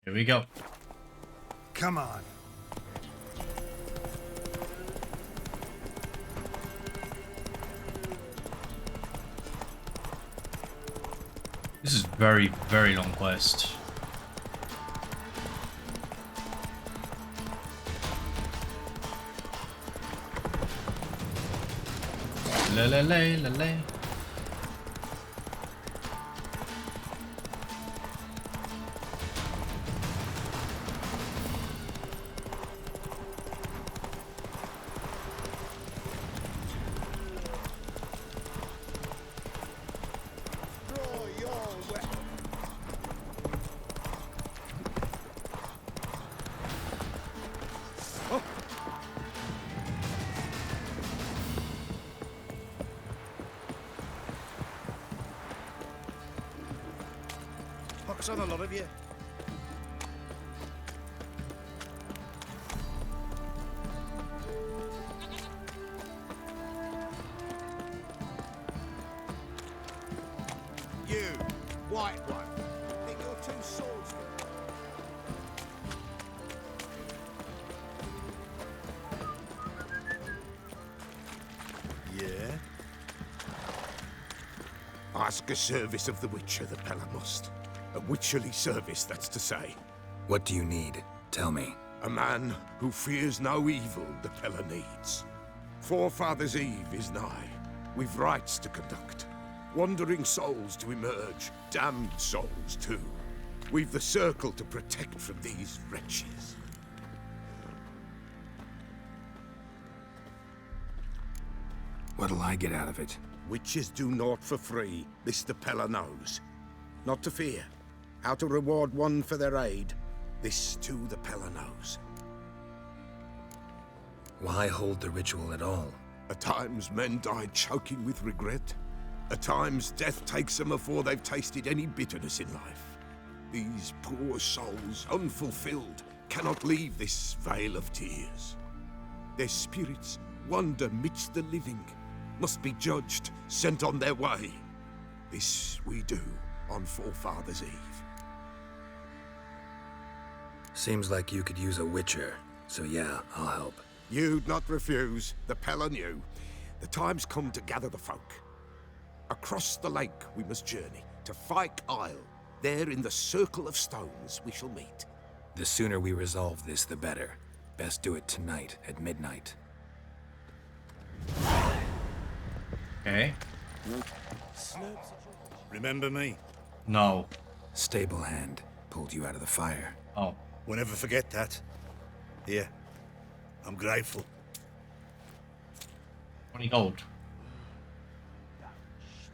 Here we go. Come on. This is very, very long quest. La la la la la. Pox on a lot of you. You, white one. Think you're two swordsmen? Yeah? Ask a service of the Witcher, the Pella must. A witcherly service, that's to say. What do you need? Tell me. A man who fears no evil the Pella needs. Forefathers' Eve is nigh. We've rites to conduct. Wandering souls to emerge. Damned souls, too. We've the circle to protect from these wretches. What'll I get out of it? Witches do naught for free, this the Pella knows. Not to fear. How to reward one for their aid, this too the Pella knows. Why hold the ritual at all? At times men die choking with regret. At times death takes them before they've tasted any bitterness in life. These poor souls, unfulfilled, cannot leave this vale of tears. Their spirits wander midst the living, must be judged, sent on their way. This we do on Forefathers' Eve. Seems like you could use a witcher, so yeah, I'll help. You'd not refuse, the Pella knew. The time's come to gather the folk. Across the lake we must journey, to Fyke Isle. There in the circle of stones we shall meet. The sooner we resolve this, the better. Best do it tonight, at midnight. Okay. Remember me? No. Stable hand pulled you out of the fire. Oh. We'll never forget that. Here. I'm grateful. 20 gold.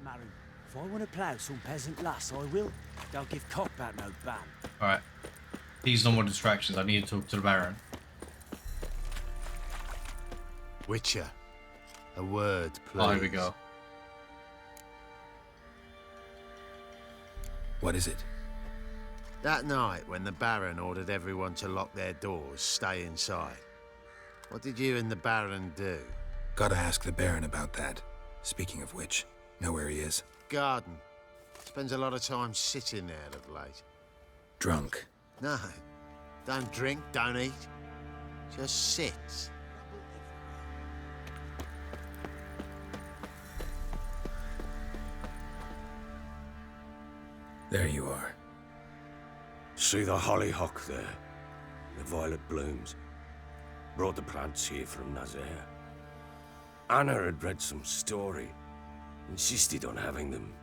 Schmarren. If I want to plough some peasant lass, I will. Don't give cock back no ban. Alright. These no more distractions. I need to talk to the Baron. Witcher. A word, please. Oh, here we go. What is it? That night, when the Baron ordered everyone to lock their doors, stay inside. What did you and the Baron do? Gotta ask the Baron about that. Speaking of which, know where he is? Garden. Spends a lot of time sitting there of late. Drunk. No. Don't drink, don't eat. Just sits. There you are. See the hollyhock there? The violet blooms. Brought the plants here from Nazaire. Anna had read some story. Insisted on having them.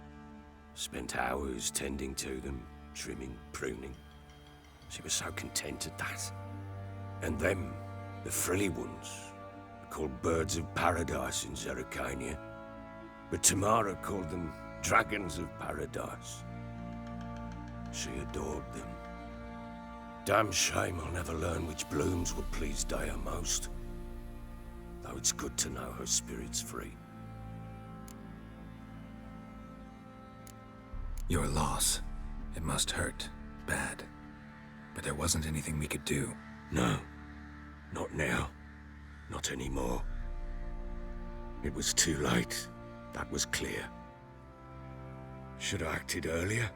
Spent hours tending to them, trimming, pruning. She was so content at that. And them, the frilly ones, called birds of paradise in Zerrikania. But Tamara called them dragons of paradise. She adored them. Damn shame I'll never learn which blooms would please Dea most. Though it's good to know her spirit's free. Your loss. It must hurt. Bad. But there wasn't anything we could do. No. Not now. Not anymore. It was too late. That was clear. Should have acted earlier.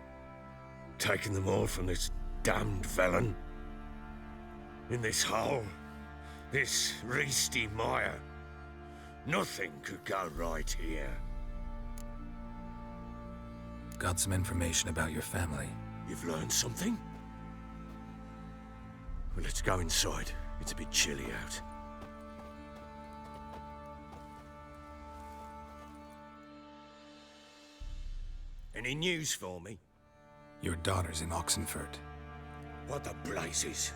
Taken them all from this damned villain. In this hole, this reesty mire, nothing could go right here. Got some information about your family. You've learned something? Well, let's go inside. It's a bit chilly out. Any news for me? Your daughter's in Oxenfurt. What the blazes?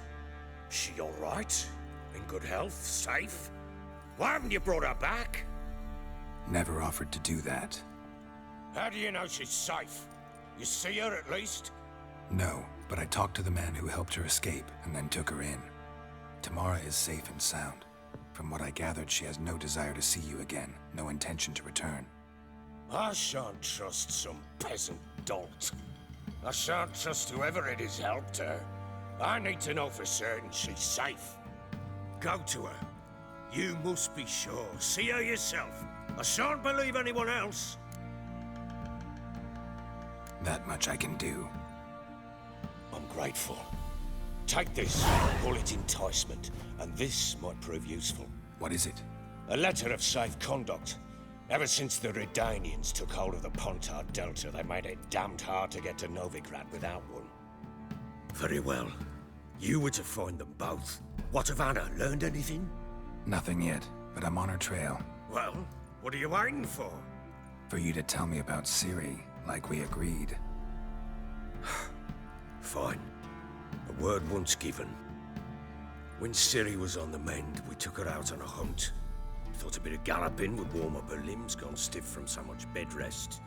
She all right? In good health? Safe? Why haven't you brought her back? Never offered to do that. How do you know she's safe? You see her at least? No, but I talked to the man who helped her escape and then took her in. Tamara is safe and sound. From what I gathered, she has no desire to see you again, no intention to return. I shan't trust some peasant dolt. I shan't trust whoever it is helped her. I need to know for certain she's safe. Go to her. You must be sure. See her yourself. I shan't believe anyone else. That much I can do. I'm grateful. Take this, call it enticement, and this might prove useful. What is it? A letter of safe conduct. Ever since the Redanians took hold of the Pontard Delta, they made it damned hard to get to Novigrad without one. Very well. You were to find them both. What of Anna? Learned anything? Nothing yet, but I'm on her trail. Well, what are you waiting for? For you to tell me about Ciri, like we agreed. Fine. A word once given. When Ciri was on the mend, we took her out on a hunt. Thought a bit of galloping would warm up her limbs, gone stiff from so much bed rest.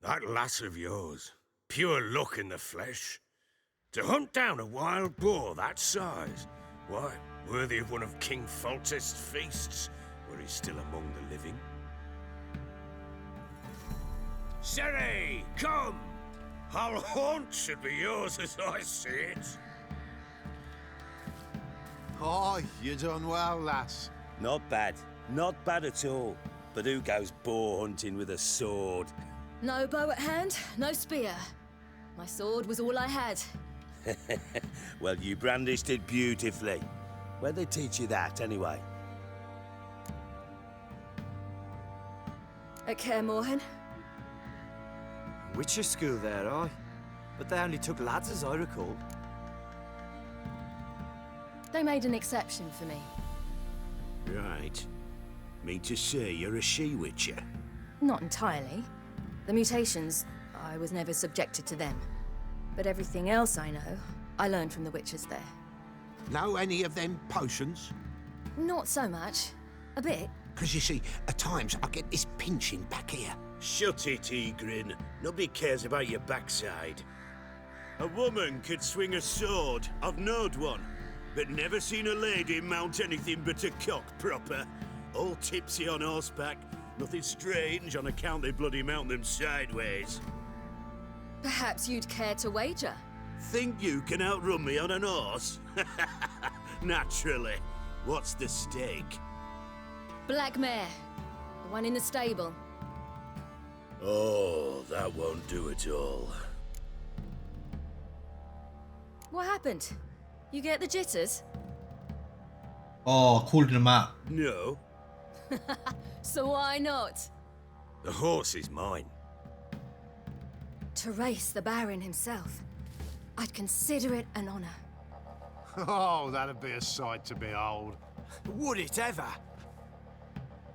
That lass of yours, pure luck in the flesh. To hunt down a wild boar that size, why, worthy of one of King Foltest's feasts, where he's still among the living. Ciri, come! Our haunt should be yours as I see it. Oh, you done well, lass. Not bad. Not bad at all. But who goes boar hunting with a sword? No bow at hand, no spear. My sword was all I had. Well, you brandished it beautifully. Where'd they teach you that, anyway? At Kaer Morhen. Witcher school there, aye. But they only took lads, as I recall. They made an exception for me. Right. Mean to say you're a she-witcher? Not entirely. The mutations, I was never subjected to them. But everything else I know, I learned from the witches there. Know any of them potions? Not so much. A bit. Because you see, at times I get this pinching back here. Shut it, Egrin. Nobody cares about your backside. A woman could swing a sword. I've knowed one. But never seen a lady mount anything but a cock proper. All tipsy on horseback. Nothing strange on account they bloody mount them sideways. Perhaps you'd care to wager? Think you can outrun me on an horse? Naturally. What's the stake? Black mare. The one in the stable. Oh, that won't do at all. What happened? You get the jitters? Oh, calling him out. No. So why not? The horse is mine. To race the Baron himself. I'd consider it an honor. Oh, that'd be a sight to behold. Would it ever?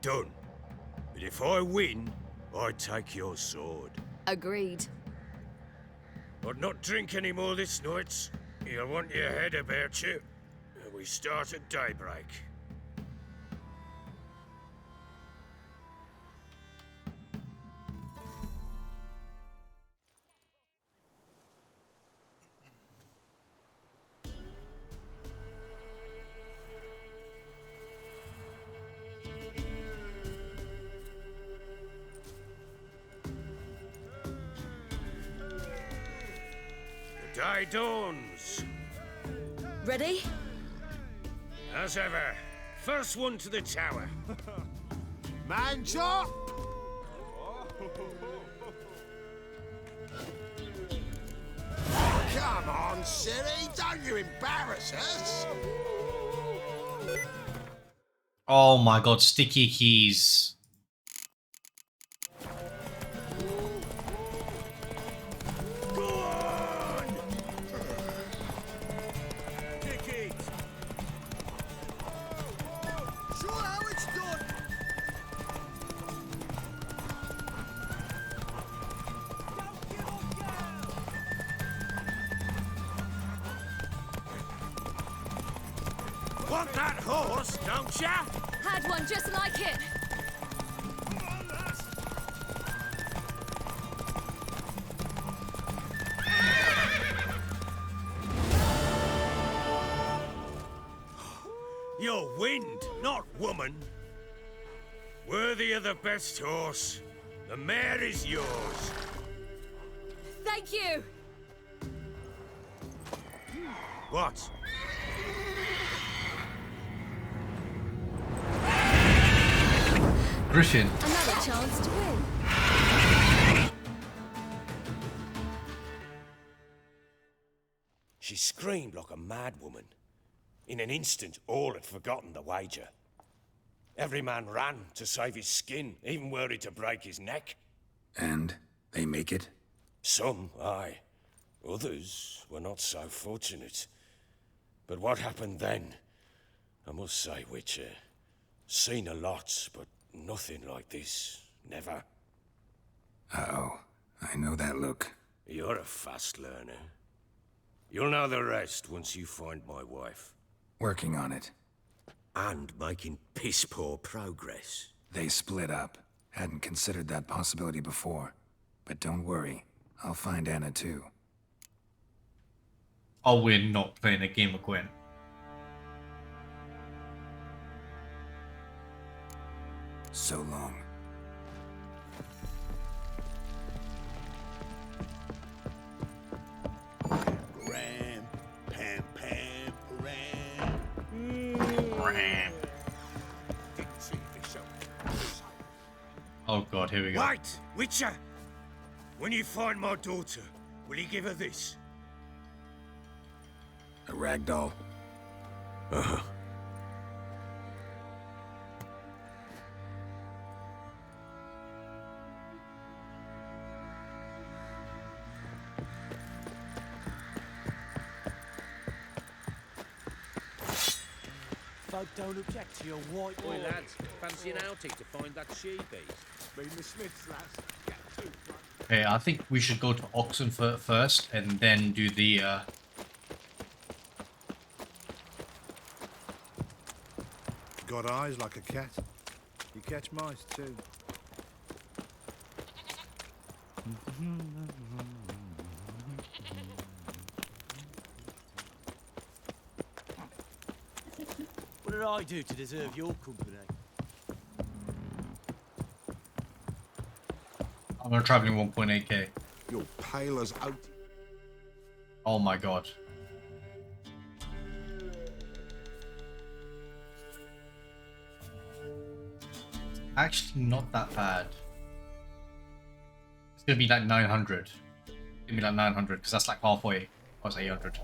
Done. But if I win, I take your sword. Agreed. I'd not drink any more this night. You'll want your head about you. We start at daybreak. The day dawns. Ready? As ever, first one to the tower. Man chop! Ciri. Don't you embarrass us. Oh my god, sticky keys. Go on! Take it! Sure how it's done. Want that horse, don't ya? Had one just like it. You're wind, not woman. Worthy of the best horse. The mare is yours. Thank you. What? Griffin. Another chance to win. She screamed like a mad woman. In an instant, all had forgotten the wager. Every man ran to save his skin, even worried to break his neck. And they make it? Some, aye. Others were not so fortunate. But what happened then? I must say, Witcher, seen a lot, but nothing like this. Never. Uh-oh. I know that look. You're a fast learner. You'll know the rest once you find my wife. Working on it. And making piss-poor progress. They split up. Hadn't considered that possibility before. But don't worry. I'll find Anna too. Oh, we're not playing a game of Gwen. So long. Ram, pam, pam, ram. Didn't see this up. Oh god, here we go. Wait, Witcher! When you find my daughter, will you give her this? A ragdoll. Uh-huh. Folk don't object to your white Oi, boy. lads, fancy an outing to find that she-beast? Been the Smiths, lads. Get two. Okay, I think we should go to Oxen first and then do the Got eyes like a cat. You catch mice too. What did I do to deserve your company? I'm gonna traveling 1.8k. You're pale as oat. Oh my god. Actually not that bad. It's gonna be like 900. It's gonna be like 900 because that's like halfway. I was 800.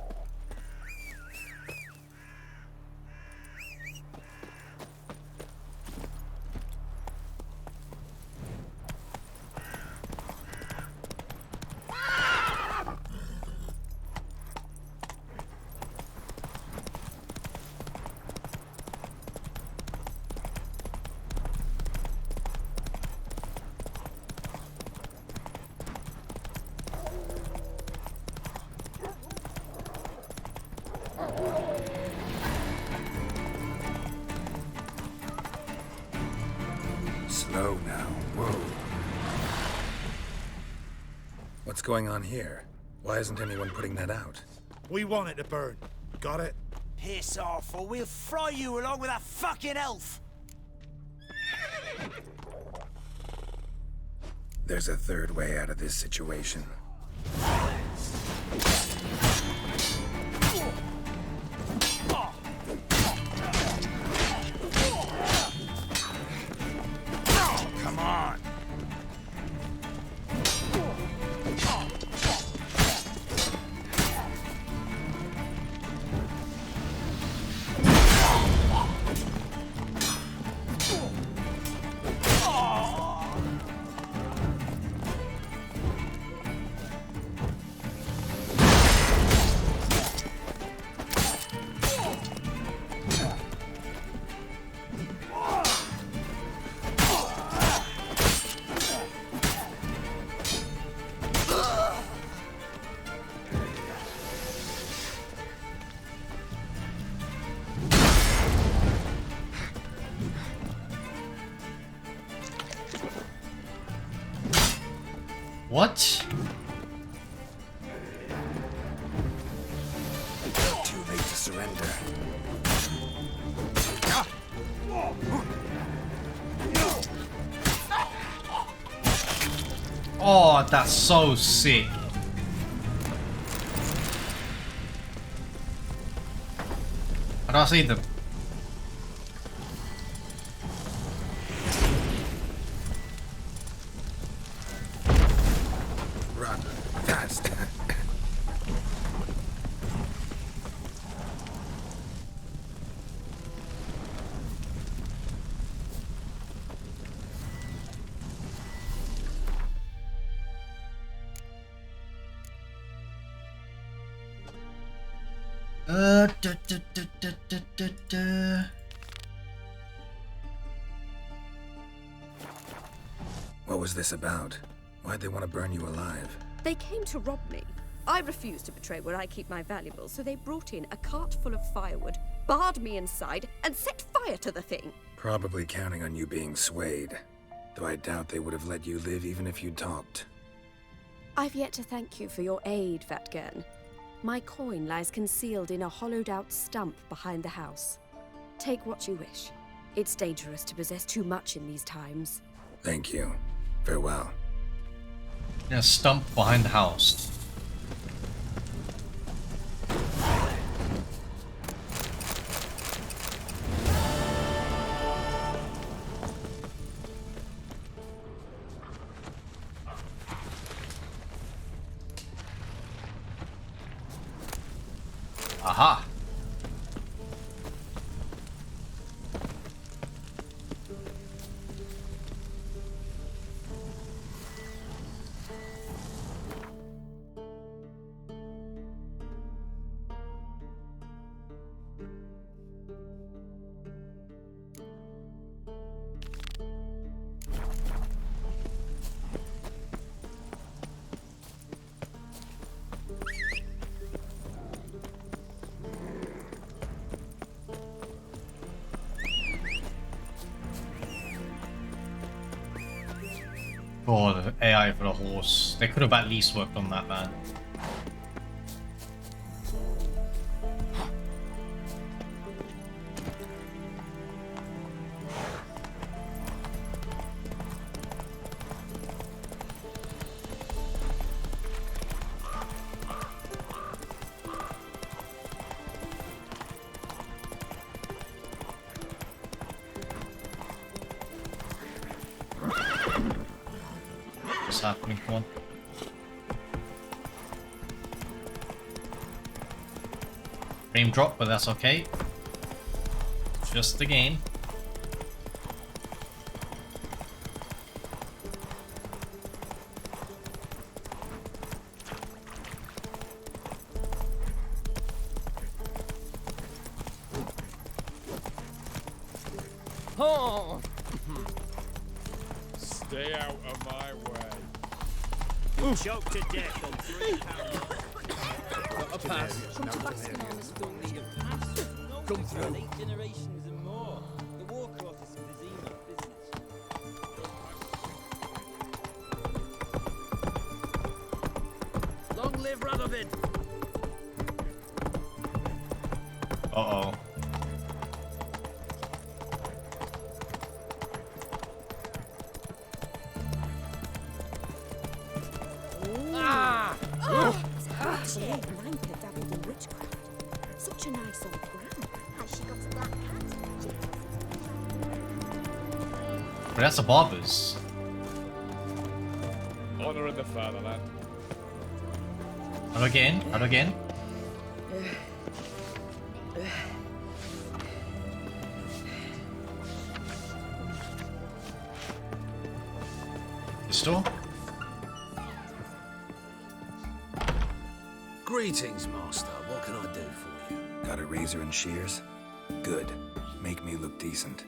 Slow now. Whoa. What's going on here? Why isn't anyone putting that out? We want it to burn. Got it? Piss off, or we'll fry you along with that fucking elf! There's a third way out of this situation. Come on! What? Too late to surrender. Oh, that's so sick. I don't see them. Run fast. Da, da, da, da, da, da, da. What was this about? Why'd they want to burn you alive? They came to rob me. I refused to betray where I keep my valuables, so they brought in a cart full of firewood, barred me inside, and set fire to the thing. Probably counting on you being swayed. Though I doubt they would have let you live even if you talked. I've yet to thank you for your aid, Vatgern. My coin lies concealed in a hollowed-out stump behind the house. Take what you wish. It's dangerous to possess too much in these times. Thank you. Farewell. In a stump behind the house. Aha! Oh, the AI for the horse. They could have at least worked on that, man. What's happening? Come on. Frame drop, but that's okay. It's just the game. Oh! Stay out of my way. Choked to death on 3 pounds. A pass. Come through. 8 generations and more. The war cloth is some Vizima business. Long live Radovid! Uh-oh. Such a nice old ground. Has she got a black cat? But that's a barber's. Honor in the fatherland. How do I get in? How do I get in? This door? Greetings, Master. What can I do for you? Got a razor and shears? Good. Make me look decent.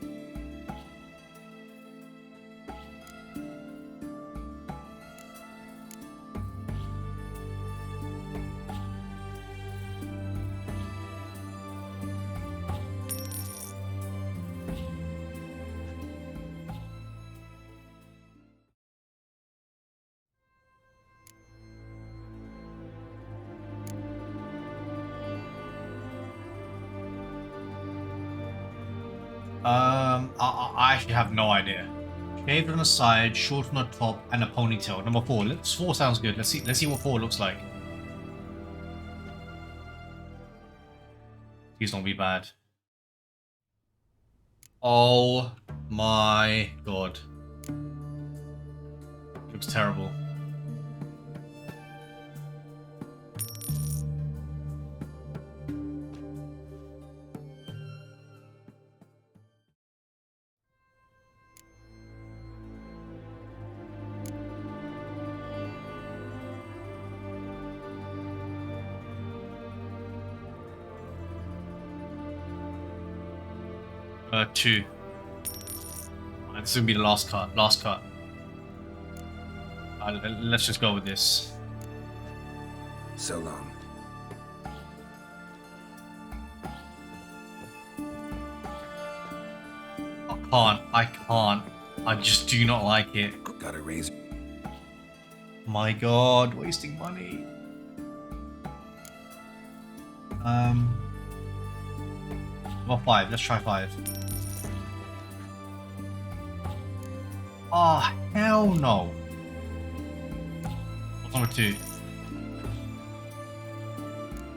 I actually have no idea. Shaved on the side, short on the top, and a ponytail. Number 4. 4 sounds good. Let's see what 4 looks like. Please don't be bad. Oh my god. Looks terrible. Two. This is gonna be the last cut. Last cut. Let's just go with this. So long. I can't. I just do not like it. Got a razor. My god, wasting money. Well, 5. Let's try 5. Oh, hell no. What's number 2?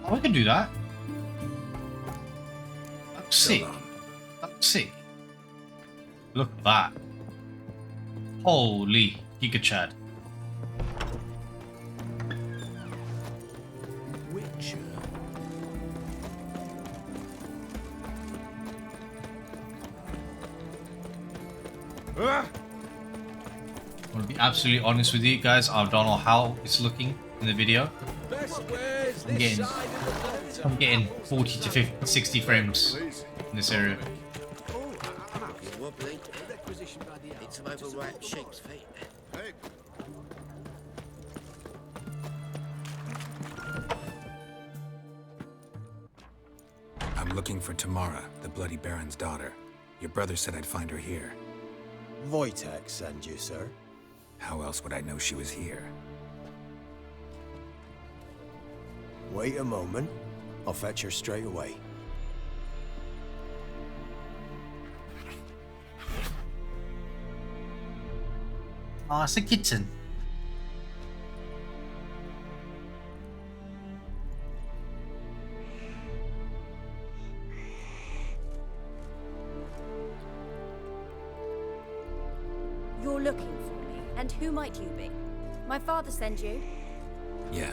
Oh, I can do that. That looks sick. That looks sick. Look at that. Holy Giga Chad. I'm gonna be absolutely honest with you guys. I don't know how it's looking in the video. I'm getting 40 to 50, 60 frames in this area. I'm looking for Tamara, the Bloody Baron's daughter. Your brother said I'd find her here. Wojtek send you, sir. How else would I know she was here? Wait a moment. I'll fetch her straight away. Oh, it's a kitten. You're looking for me, and who might you be? My father sent you? Yeah,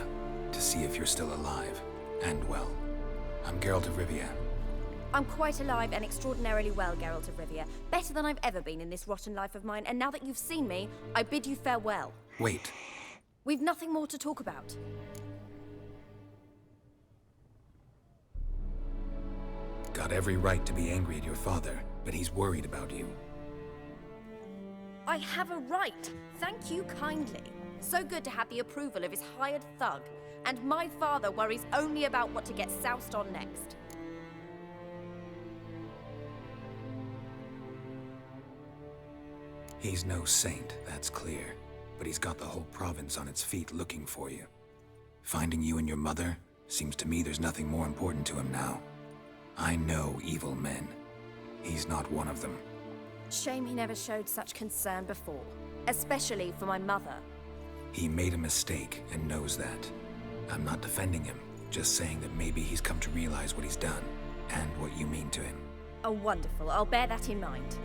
to see if you're still alive. And well. I'm Geralt of Rivia. I'm quite alive and extraordinarily well, Geralt of Rivia. Better than I've ever been in this rotten life of mine, and now that you've seen me, I bid you farewell. Wait. We've nothing more to talk about. Got every right to be angry at your father, but he's worried about you. I have a right. Thank you kindly. So good to have the approval of his hired thug. And my father worries only about what to get soused on next. He's no saint, that's clear. But he's got the whole province on its feet looking for you. Finding you and your mother? Seems to me there's nothing more important to him now. I know evil men. He's not one of them. Shame he never showed such concern before. Especially for my mother. He made a mistake and knows that. I'm not defending him, just saying that maybe he's come to realize what he's done, and what you mean to him. Oh, wonderful. I'll bear that in mind.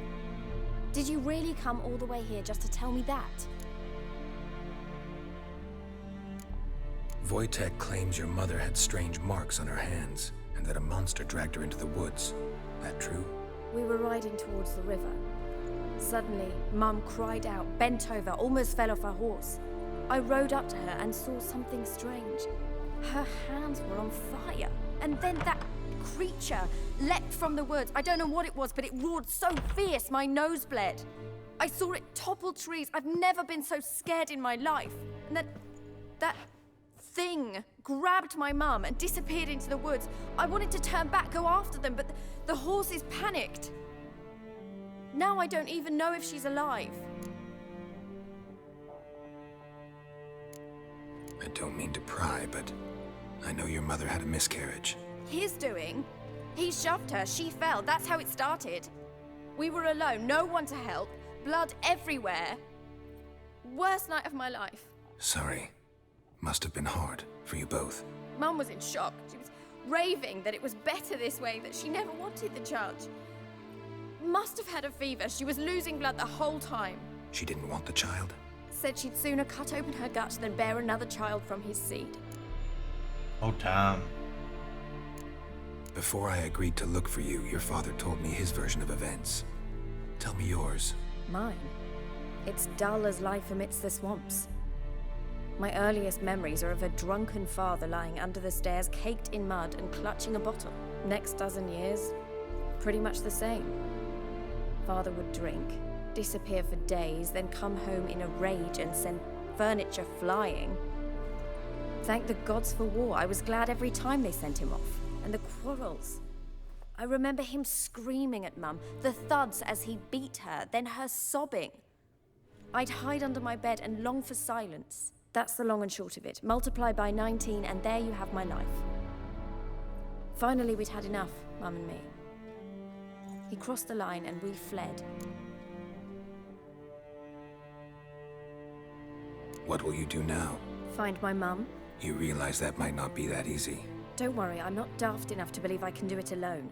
Did you really come all the way here just to tell me that? Wojtek claims your mother had strange marks on her hands, and that a monster dragged her into the woods. That true? We were riding towards the river. Suddenly, Mum cried out, bent over, almost fell off her horse. I rode up to her and saw something strange. Her hands were on fire. And then that creature leapt from the woods. I don't know what it was, but it roared so fierce my nose bled. I saw it topple trees. I've never been so scared in my life. And then that thing grabbed my mum and disappeared into the woods. I wanted to turn back, go after them, but the horses panicked. Now I don't even know if she's alive. I don't mean to pry, but I know your mother had a miscarriage. His doing? He shoved her, she fell, that's how it started. We were alone, no one to help, blood everywhere. Worst night of my life. Sorry. Must have been hard for you both. Mum was in shock. She was raving that it was better this way, that she never wanted the charge. Must have had a fever. She was losing blood the whole time. She didn't want the child? Said she'd sooner cut open her gut than bear another child from his seed. Oh, damn. Before I agreed to look for you, your father told me his version of events. Tell me yours. Mine? It's dull as life amidst the swamps. My earliest memories are of a drunken father lying under the stairs, caked in mud and clutching a bottle. Next dozen years, pretty much the same. Father would drink, disappear for days, then come home in a rage and send furniture flying. Thank the gods for war. I was glad every time they sent him off. And the quarrels. I remember him screaming at Mum, the thuds as he beat her, then her sobbing. I'd hide under my bed and long for silence. That's the long and short of it. Multiply by 19 and there you have my life. Finally, we'd had enough, Mum and me. He crossed the line and we fled. What will you do now? Find my mum. You realize that might not be that easy. Don't worry, I'm not daft enough to believe I can do it alone.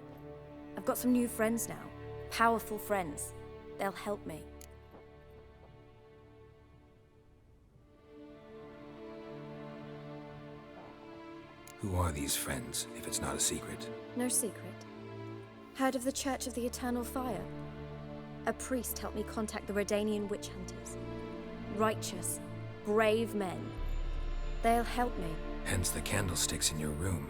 I've got some new friends now. Powerful friends. They'll help me. Who are these friends, if it's not a secret? No secret. Heard of the Church of the Eternal Fire? A priest helped me contact the Redanian witch hunters. Righteous, brave men. They'll help me. Hence the candlesticks in your room.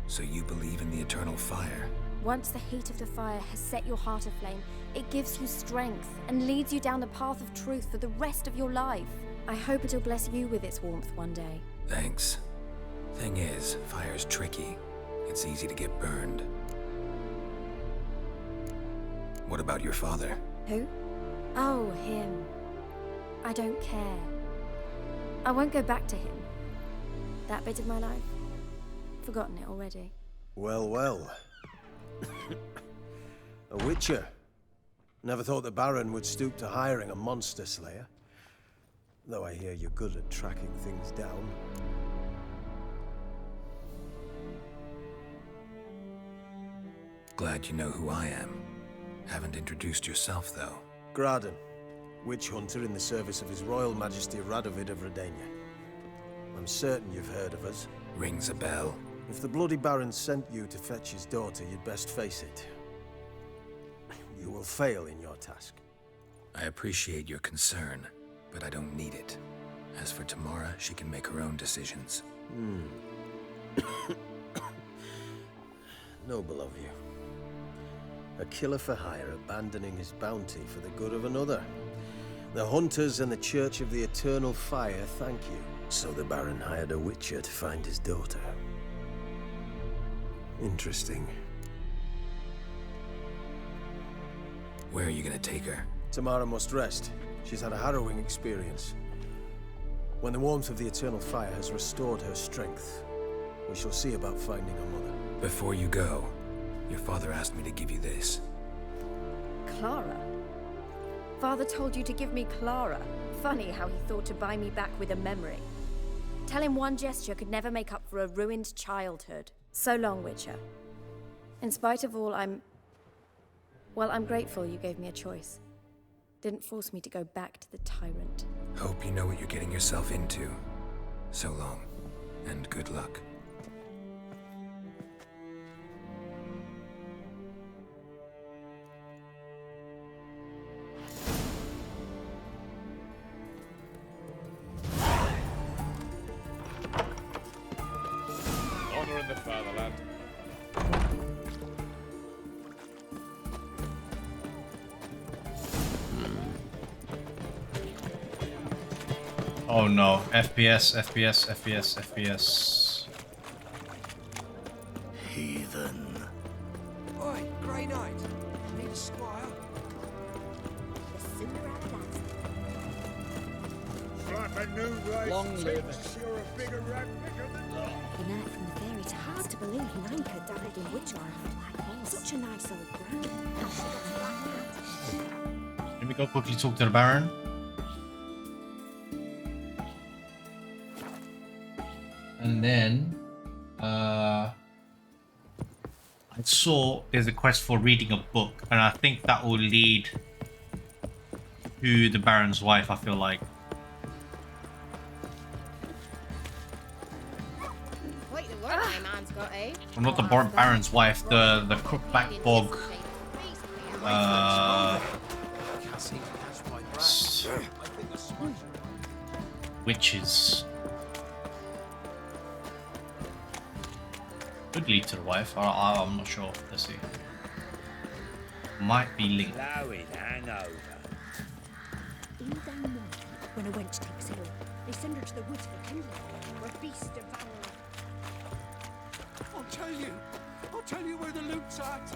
So you believe in the eternal fire? Once the heat of the fire has set your heart aflame, it gives you strength and leads you down the path of truth for the rest of your life. I hope it'll bless you with its warmth one day. Thanks. Thing is, fire's tricky. It's easy to get burned. What about your father? Who? Oh, him. I don't care. I won't go back to him. That bit of my life? Forgotten it already. Well, well. A witcher. Never thought the Baron would stoop to hiring a monster slayer. Though I hear you're good at tracking things down. Glad you know who I am. Haven't introduced yourself, though. Graden, witch hunter in the service of His Royal Majesty Radovid of Redania. I'm certain you've heard of us. Rings a bell. If the Bloody Baron sent you to fetch his daughter, you'd best face it. You will fail in your task. I appreciate your concern, but I don't need it. As for Tamara, she can make her own decisions. Noble of you. A killer for hire abandoning his bounty for the good of another. The hunters and the Church of the Eternal Fire thank you. So the Baron hired a witcher to find his daughter. Interesting. Where are you gonna take her? Tamara must rest. She's had a harrowing experience. When the warmth of the Eternal Fire has restored her strength, we shall see about finding her mother. Before you go, your father asked me to give you this. Clara? Father told you to give me Clara. Funny how he thought to buy me back with a memory. Tell him one gesture could never make up for a ruined childhood. So long, Witcher. In spite of all, I'm grateful you gave me a choice. Didn't force me to go back to the tyrant. Hope you know what you're getting yourself into. So long, and good luck. Honor in the fatherland. Oh no, FPS. Heathen. Oi, Grey Knight. Need a squire? Like a new race. Long live. You're a bigger rat picker than that. The knight from the fair, it's hard to believe Nanka died in Witchcraft. Such a nice old ground. Let me go quickly talk to the Baron. And then, I saw there's a quest for reading a book, and I think that will lead to the Baron's wife, I feel like. Quite the work my man's got, eh? Well, not the Baron's wife, the Crookback Bog. Witches. Could lead to the wife. I'm not sure. Let's see. Might be linked. Blowing hangover. In down north, when a wench takes ill, they send her to the woods for kindling, where beasts devour her. I'll tell you where the loot's at.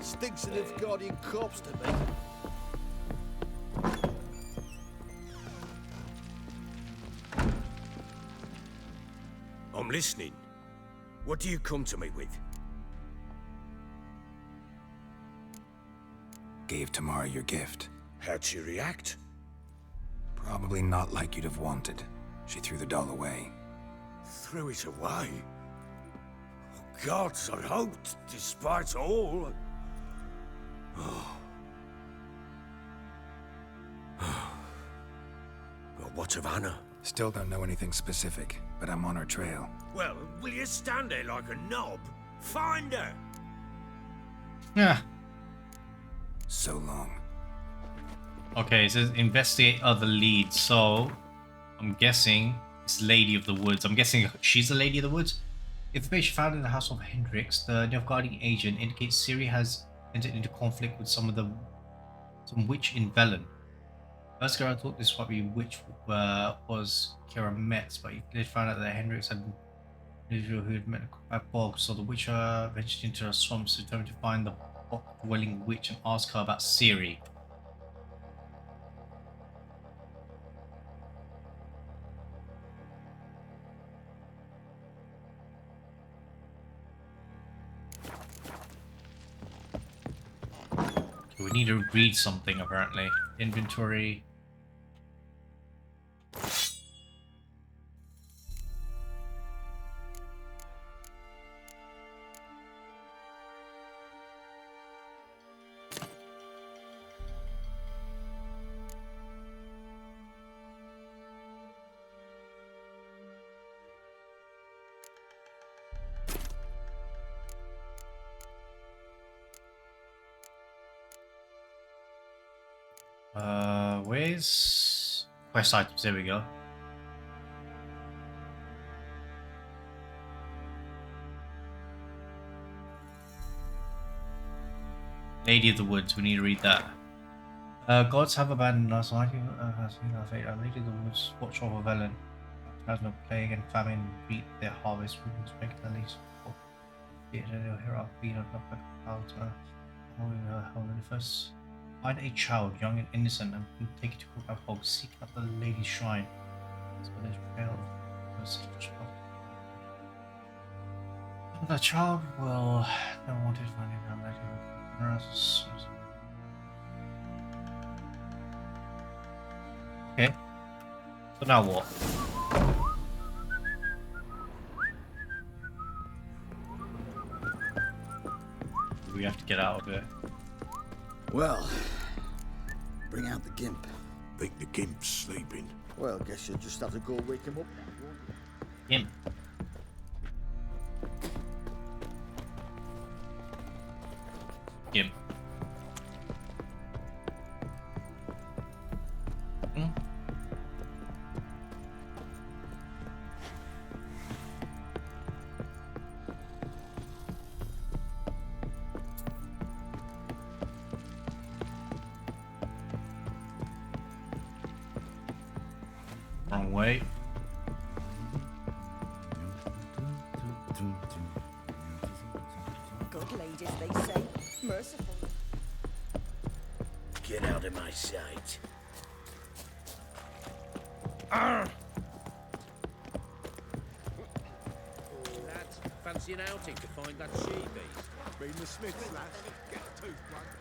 Stinks of Nilfgaardian corpse to me. I'm listening. What do you come to me with? Gave Tamara your gift. How'd she react? Probably not like you'd have wanted. She threw the doll away. Threw it away? Oh, gods, I hoped, despite all. Oh. Well, what of Anna? Still don't know anything specific, but I'm on her trail. Well, will you stand there like a knob? Find her! Yeah. So long. Okay, it says investigate other leads. So, I'm guessing it's Lady of the Woods. I'm guessing she's the Lady of the Woods. Information found in the house of Hendrix, the Nilfgaardian agent, indicates Ciri has entered into conflict with some witch in Velen. First, Geralt thought this might be witch was Kira Metz, but he later found out that Hendrix had an individual who had met a bog. So the witch ventured into the swamps, determined to find the bog-dwelling witch and ask her about Ciri. We need to read something, apparently. Inventory. Where's quest items? There we go. Lady of the Woods, we need to read that. Gods have abandoned us. Lady of the Woods, watch over Velen. Has no plague and famine beat their harvest. We must regularly support the hero feed on out. First, find a child, young and innocent, and take it to Crookback Bog. Seek out the Lady's Shrine. The child will never want it finding out later. Okay. So now what? We have to get out of here. Well, bring out the gimp. Think the gimp's sleeping. Well, guess you'll just have to go wake him up. Gimp. Gimp. Wrong way. Good ladies, they say. Merciful. Get out of my sight. fancy an outing to find that she-beast? Been the Smiths, lass. Get a toothbrush.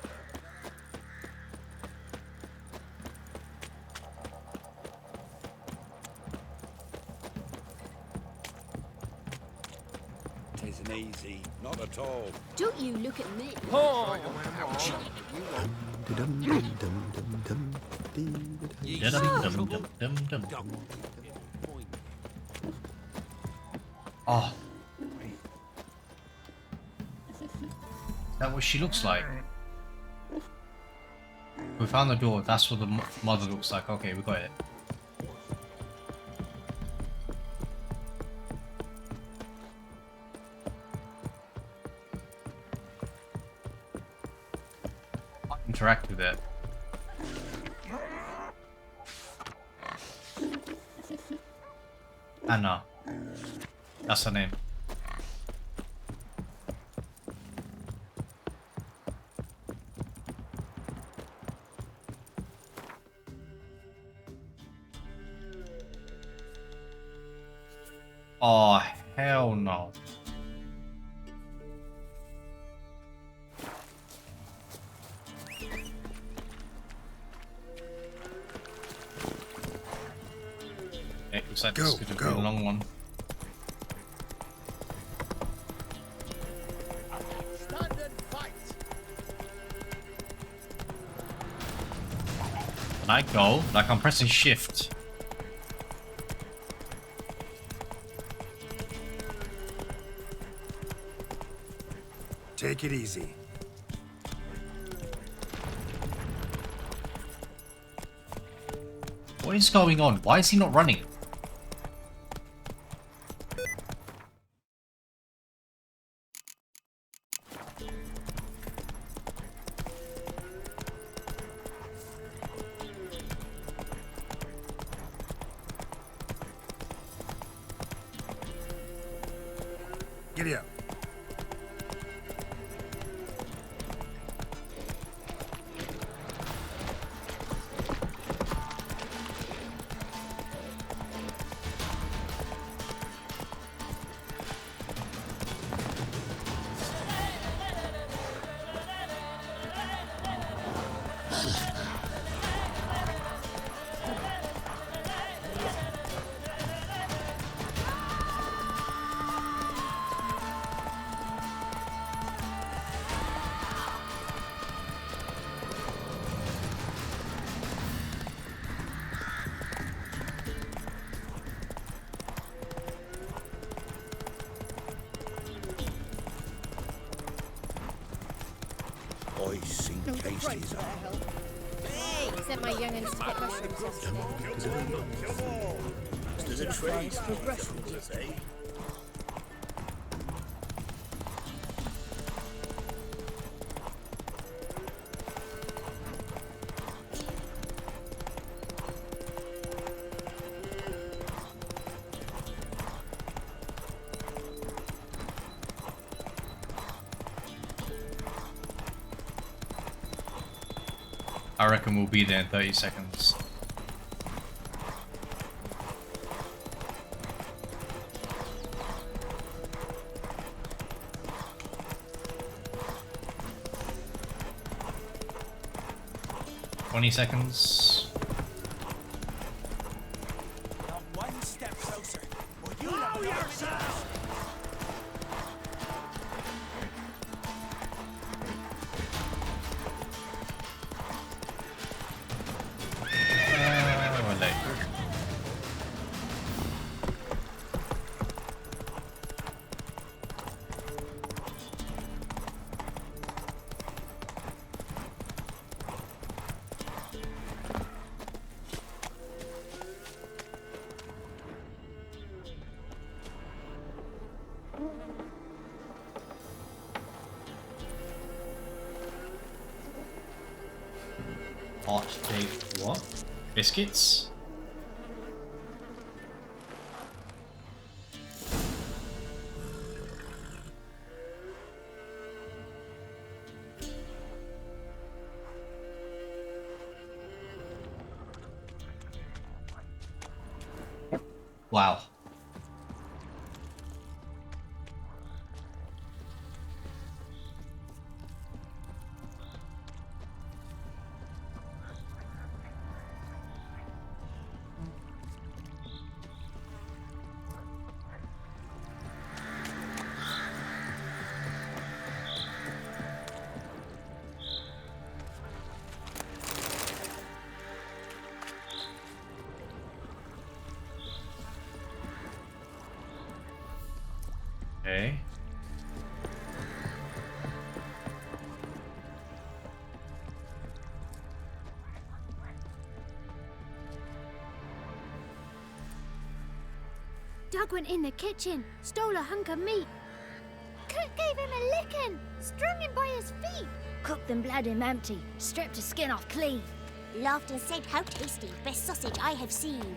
Tisn't easy. Not at all. Don't you look at me. Oh! Oh. Is that what she looks like? We found the door. That's what the mother looks like. Okay, we got it. Interact with it. Anna. That's her name. Oh, hell no. It looks like this is going to be a long one. Stand and fight. Can I go? Like I'm pressing shift. Take it easy. What is going on? Why is he not running? Giddy up. I seen cases of Hey, sent my young'uns to get mushrooms yesterday. There's a tree. Mushrooms, eh? I reckon we'll be there in 30 seconds. $20. One step closer, or you know yourself. We're late. Hot baked what? Biscuits? Wow. Doug went in the kitchen, stole a hunk of meat. Cook gave him a licking, strung him by his feet. Cooked and bled him empty, stripped his skin off clean. Laughed and said, "How tasty, best sausage I have seen."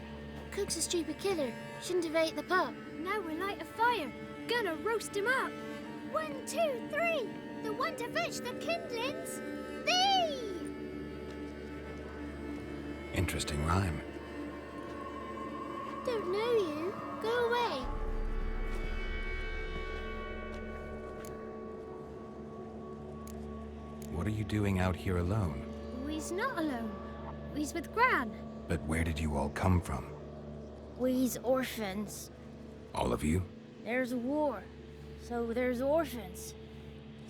Cook's a stupid killer, shouldn't have ate the pup. Now we'll light a fire, gonna roast him up. 1, 2, 3, the one to fetch the kindlings, thee! Interesting rhyme. Don't know you, go away. What are you doing out here alone? We's not alone, we's with Gran. But where did you all come from? We's orphans. All of you? There's a war, so there's orphans.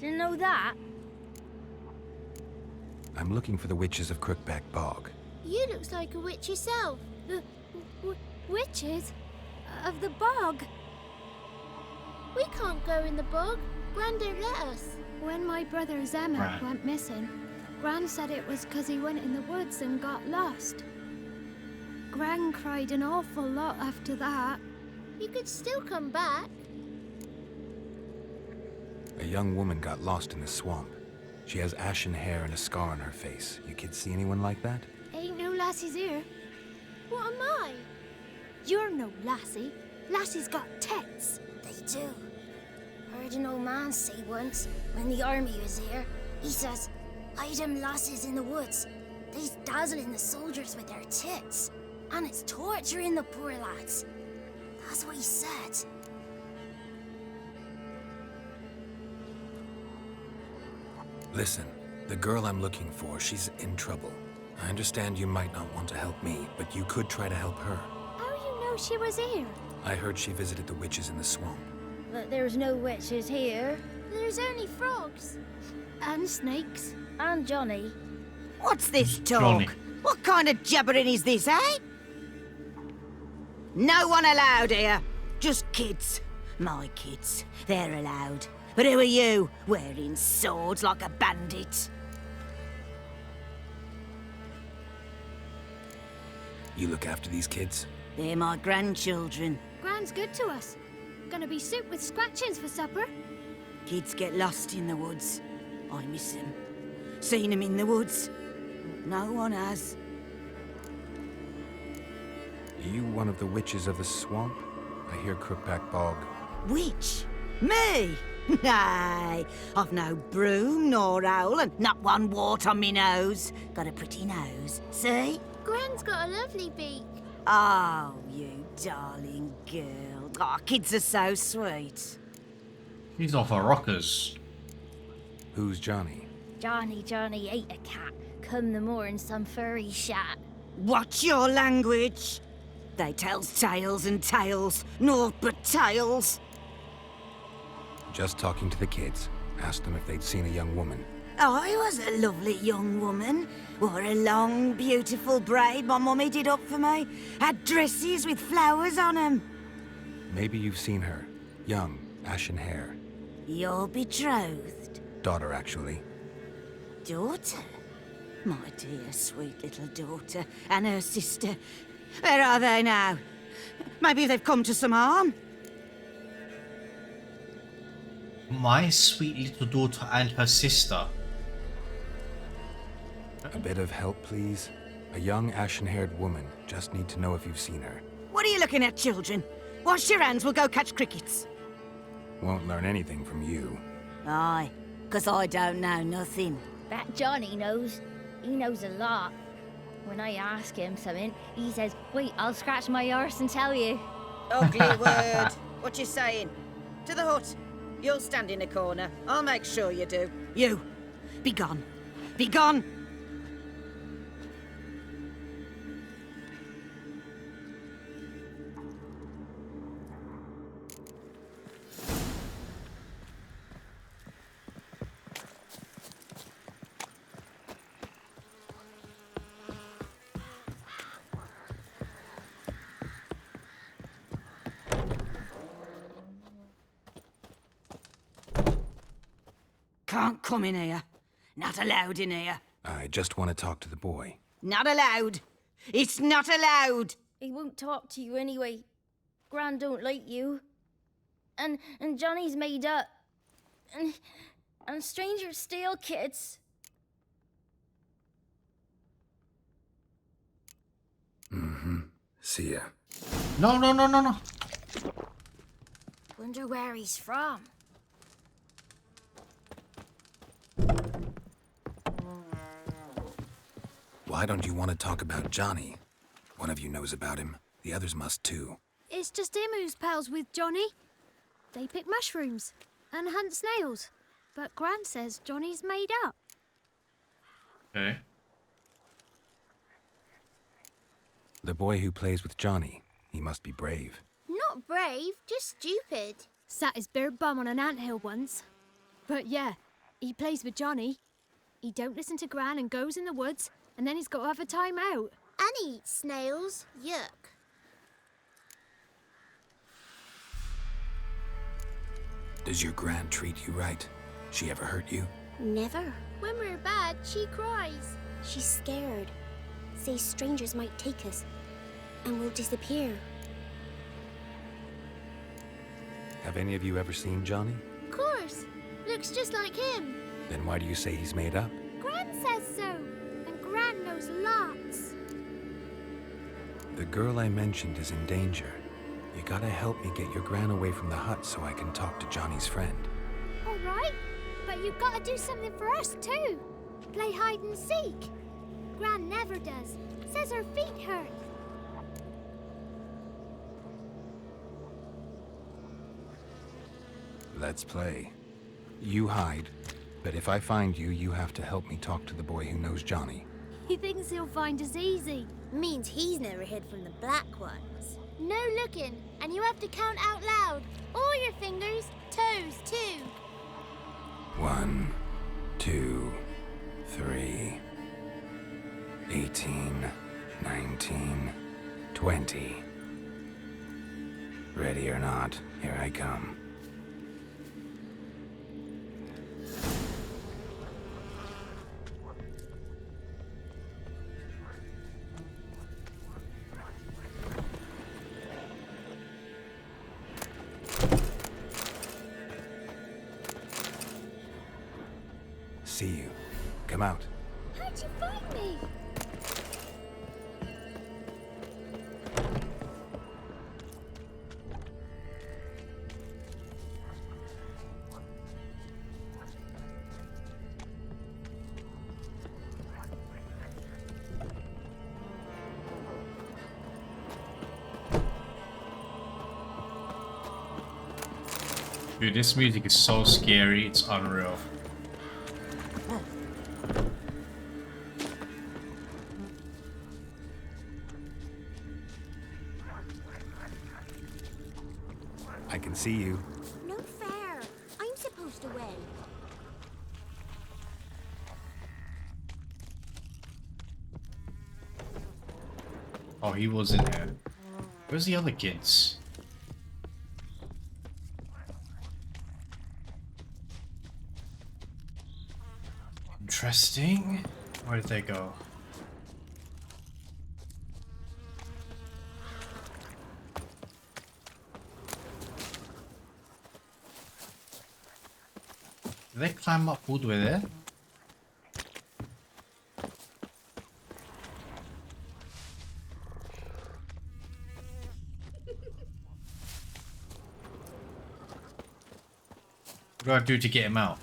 Didn't know that? I'm looking for the witches of Crookback Bog. You looks like a witch yourself. The witches of the bog. We can't go in the bog. Gran don't let us. When my brother Zema went missing, Gran said it was 'cause he went in the woods and got lost. Gran cried an awful lot after that. You could still come back. A young woman got lost in the swamp. She has ashen hair and a scar on her face. You kids see anyone like that? Ain't no lassies here. What am I? You're no lassie. Lassies got tits. They do. Heard an old man say once, when the army was here, he says, "Hide them lasses in the woods. They's dazzling the soldiers with their tits. And it's torturing the poor lads." That's what he said. Listen, the girl I'm looking for, she's in trouble. I understand you might not want to help me, but you could try to help her. How you know she was here? I heard she visited the witches in the swamp. But there's no witches here. There's only frogs. And snakes. And Johnny. What's this talk? Johnny. What kind of jabbering is this, eh? No one allowed here. Just kids. My kids. They're allowed. But who are you, wearing swords like a bandit? You look after these kids? They're my grandchildren. Gran's good to us. Gonna be soup with scratchings for supper. Kids get lost in the woods. I miss them. Seen them in the woods. No one has. Are you one of the witches of the swamp? I hear Crookback Bog. Witch? Me? Nay, I've no broom nor owl and not one wart on me nose. Got a pretty nose, see? Gran's got a lovely beak. Oh, you darling girl. Oh, kids are so sweet. He's off our rockers. Who's Johnny? Johnny ate a cat. Come the more in some furry shat. Watch your language. They tells tales and tales, naught but tales. Just talking to the kids. Asked them if they'd seen a young woman. I was a lovely young woman. Wore a long, beautiful braid my mummy did up for me. Had dresses with flowers on 'em. Maybe you've seen her. Young, ashen hair. You're betrothed? Daughter, actually. Daughter? My dear, sweet little daughter. And her sister. Where are they now? Maybe they've come to some harm? My sweet little daughter and her sister. A bit of help, please. A young, ashen-haired woman. Just need to know if you've seen her. What are you looking at, children? Wash your hands, we'll go catch crickets. Won't learn anything from you. Aye, 'cause I don't know nothing. That Johnny knows. He knows a lot. When I ask him something, he says, "Wait, I'll scratch my arse and tell you." Ugly word. What you saying? To the hut. You'll stand in a corner. I'll make sure you do. You, be gone. Be gone! Can't come in here. Not allowed in here. I just want to talk to the boy. Not allowed. It's not allowed. He won't talk to you anyway. Gran don't like you. And Johnny's made up. And strangers steal kids. Mm-hmm. See ya. No, no, no, no, no. Wonder where he's from. Why don't you want to talk about Johnny? One of you knows about him. The others must too. It's just him who's pals with Johnny. They pick mushrooms and hunt snails. But Gran says Johnny's made up. Okay. The boy who plays with Johnny, he must be brave. Not brave, just stupid. Sat his bare bum on an anthill once. But yeah, he plays with Johnny. He don't listen to Gran and goes in the woods, and then he's got to have a time out. And he eats snails. Yuck. Does your Gran treat you right? She ever hurt you? Never. When we're bad, she cries. She's scared. Says strangers might take us. And we'll disappear. Have any of you ever seen Johnny? Of course. Looks just like him. Then why do you say he's made up? Gran says so. And Gran knows lots. The girl I mentioned is in danger. You gotta help me get your Gran away from the hut so I can talk to Johnny's friend. All right. But you've got to do something for us too. Play hide and seek. Gran never does. Says her feet hurt. Let's play. You hide, but if I find you, you have to help me talk to the boy who knows Johnny. He thinks he'll find us easy. Means he's never hid from the black ones. No looking, and you have to count out loud. All your fingers, toes too. 1, 2, 3, 18, 19, 20. Ready or not, here I come. See you. Come out. How'd you find me? Dude, this music is so scary, it's unreal. I can see you. No fair. I'm supposed to win. Oh, he was in there. Where's the other kids? Interesting. Where did they go? Did they climb up all the way there? What do I do to get him out?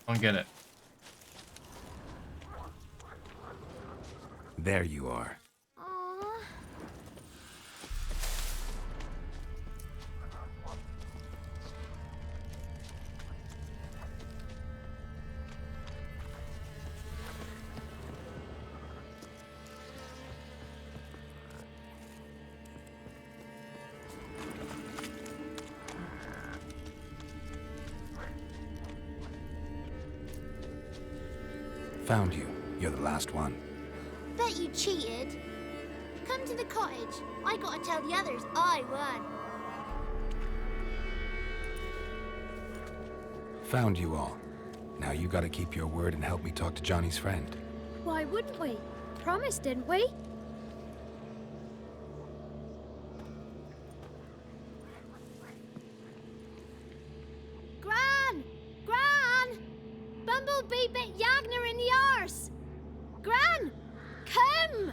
Don't get it. There you are. found you. You're the last one. Bet you cheated. Come to the cottage. I gotta tell the others I won. Found you all. Now you gotta keep your word and help me talk to Johnny's friend. Why wouldn't we? Promised, didn't we? Gran! Gran! Bumblebee bit Yagner in the arse! Gran! Come!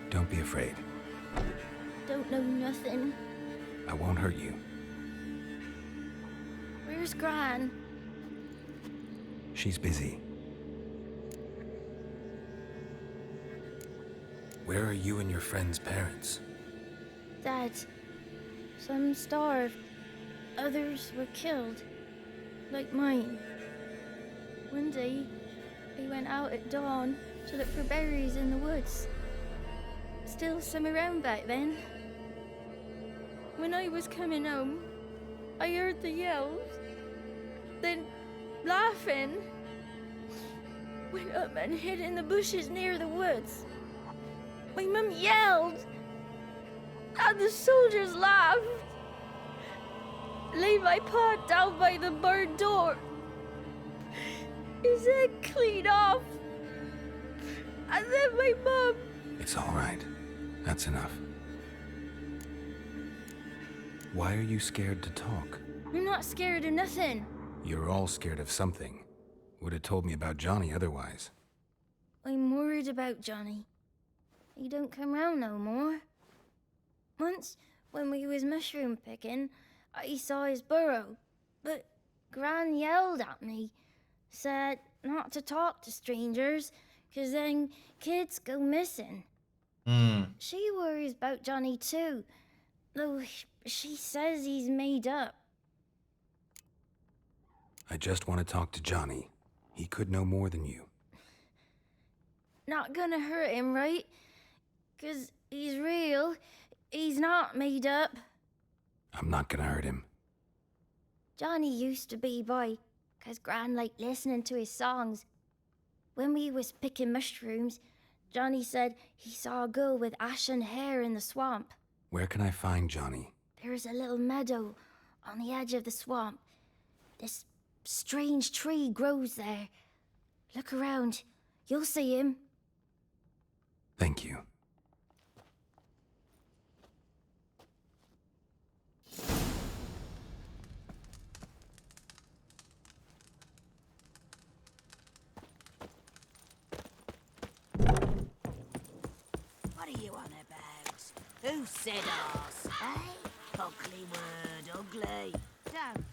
Don't be afraid. Don't know nothing. I won't hurt you. Where's Gran? She's busy. Where are you and your friend's parents? Dad. Some starved. Others were killed. Like mine. One day, he went out at dawn to look for berries in the woods. Still some around back then. When I was coming home, I heard the yells. Then, laughing, went up and hid in the bushes near the woods. My mum yelled, and the soldiers laughed. Laid my pa down by the barn door. His head clean off. And then my mum... It's all right. That's enough. Why are you scared to talk? I'm not scared of nothing. You're all scared of something. Would have told me about Johnny otherwise. I'm worried about Johnny. He don't come round no more. Once, when we was mushroom picking, I saw his burrow. But Gran yelled at me. Said not to talk to strangers, 'cause then kids go missing. She worries about Johnny too, though she says he's made up. I just want to talk to Johnny. He could know more than you. Not gonna hurt him, right? 'Cause he's real. He's not made up. I'm not gonna hurt him. Johnny used to be boy, 'cause Gran liked listening to his songs. When we was picking mushrooms, Johnny said he saw a girl with ashen hair in the swamp. Where can I find Johnny? There's a little meadow on the edge of the swamp. This strange tree grows there. Look around. You'll see him. Thank you. What are you on about? Who said arse, eh? Ugly word, ugly. Don't.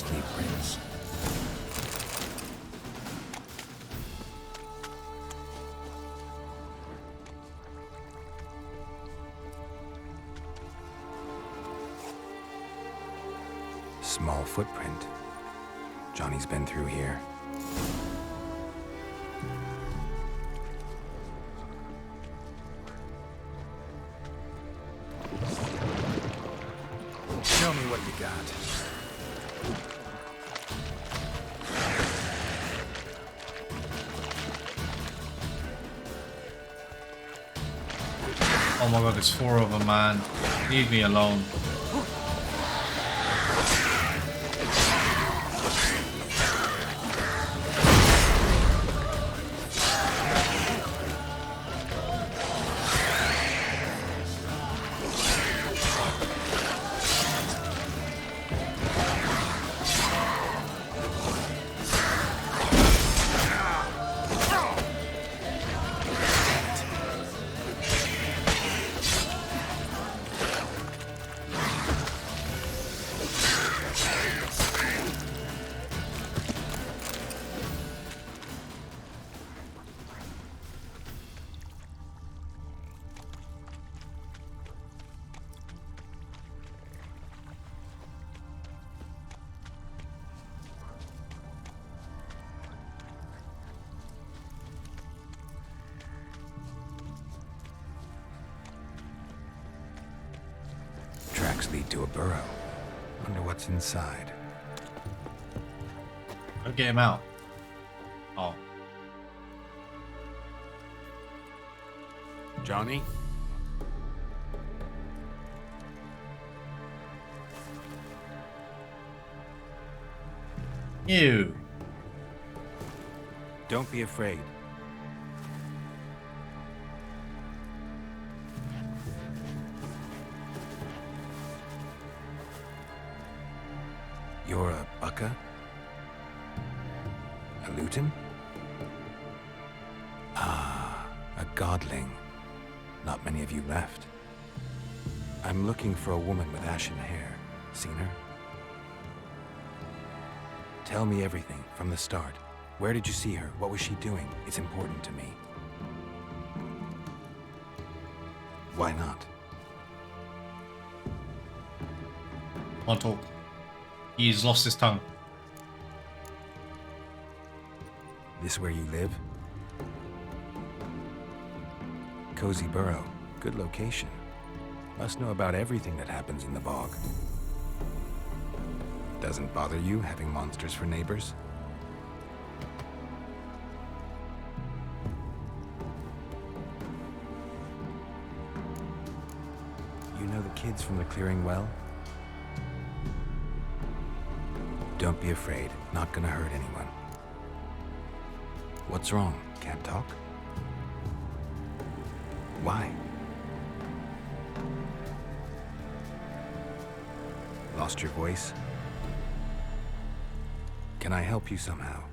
ghostly prince. Small footprint. Johnny's been through here. Show me what you got. Oh my god, there's 4 of them, man. Leave me alone. Tracks lead to a burrow. Wonder what's inside. Don't get him out. Oh. Johnny? You. Don't be afraid. You're a Bucka? A Luton? Ah, a godling. Not many of you left. I'm looking for a woman with ashen hair. Seen her? Tell me everything, from the start. Where did you see her? What was she doing? It's important to me. Why not? Can't talk. He's lost his tongue. This where you live? Cozy burrow. Good location. Must know about everything that happens in the bog. Doesn't bother you having monsters for neighbors? You know the kids from the clearing well? Don't be afraid. Not gonna hurt anyone. What's wrong? Can't talk? Why? Lost your voice? Can I help you somehow?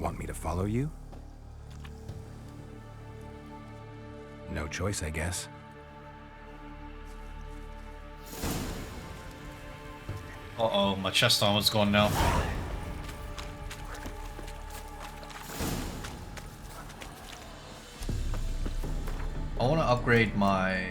Want me to follow you? No choice, I guess. Uh-oh, my chest armor's gone now. I want to upgrade my...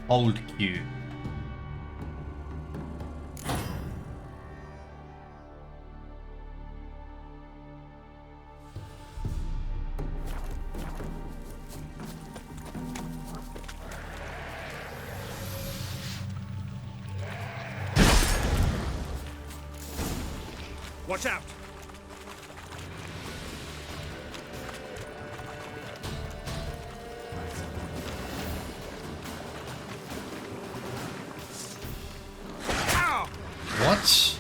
Hold Q. Watch out! What?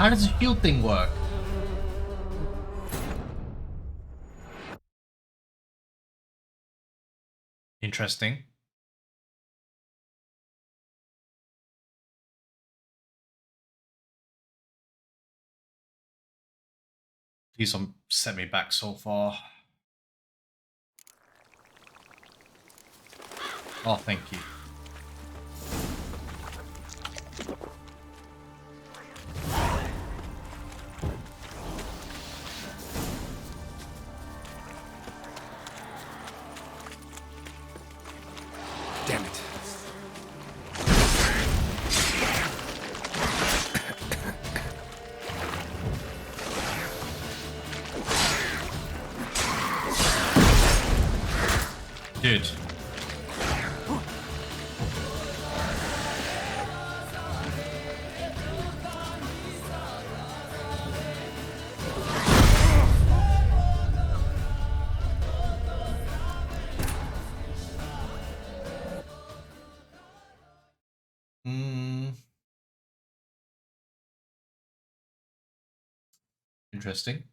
How does the shield thing work? Interesting. Please don't set me back so far. Oh, thank you. Damn it. Dude. Interesting.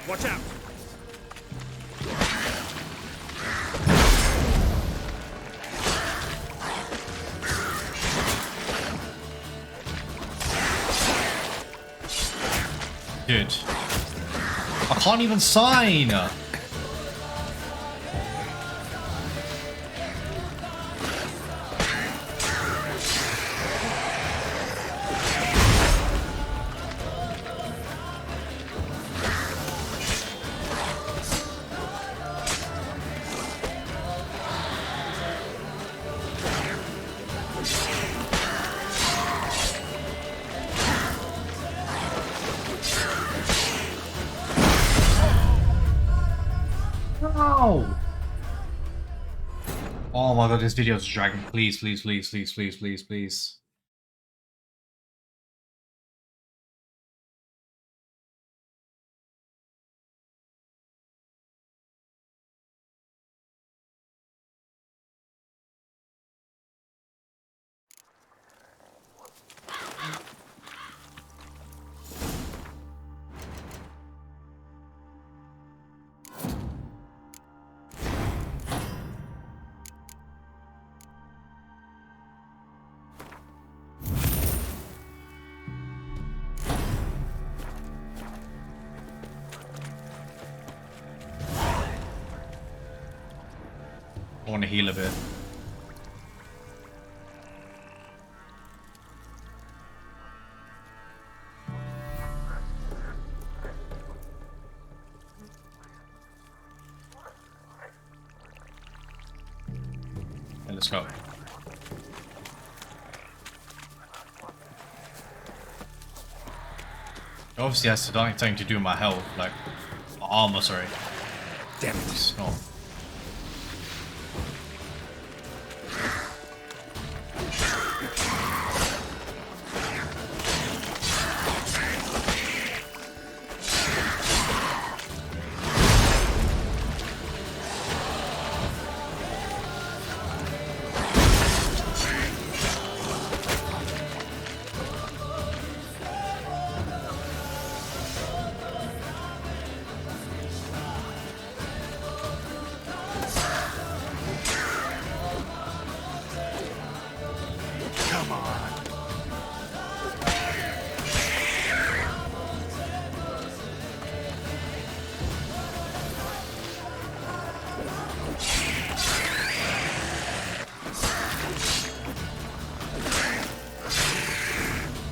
Watch out! Dude. I can't even sign! Oh my god, this video is dragging. Please, please, please, please, please, please, please. I want to heal a bit. Okay, let's go. Obviously has something to do with my health, like my armor, sorry. Damn it. It's not. Come on.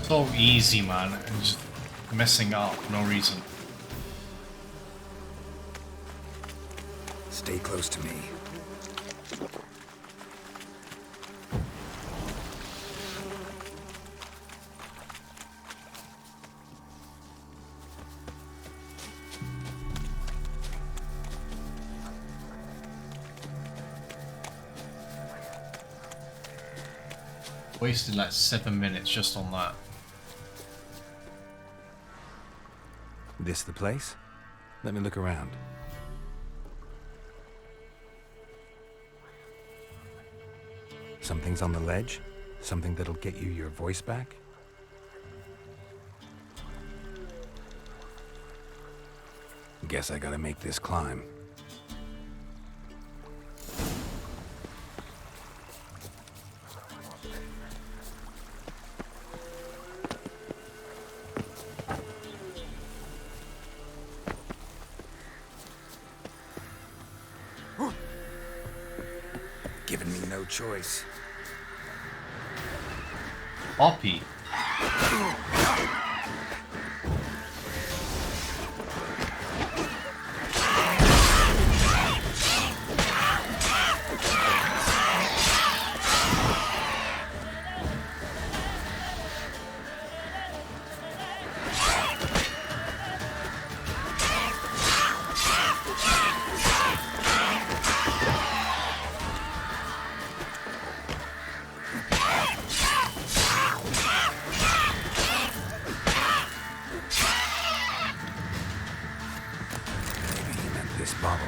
So easy, man. I'm just messing up for no reason. Stay close to me. Wasted like 7 minutes just on that. This the place? Let me look around. Something's on the ledge? Something that'll get you your voice back? Guess I gotta make this climb. Giving me no choice. Oppie. This bottle.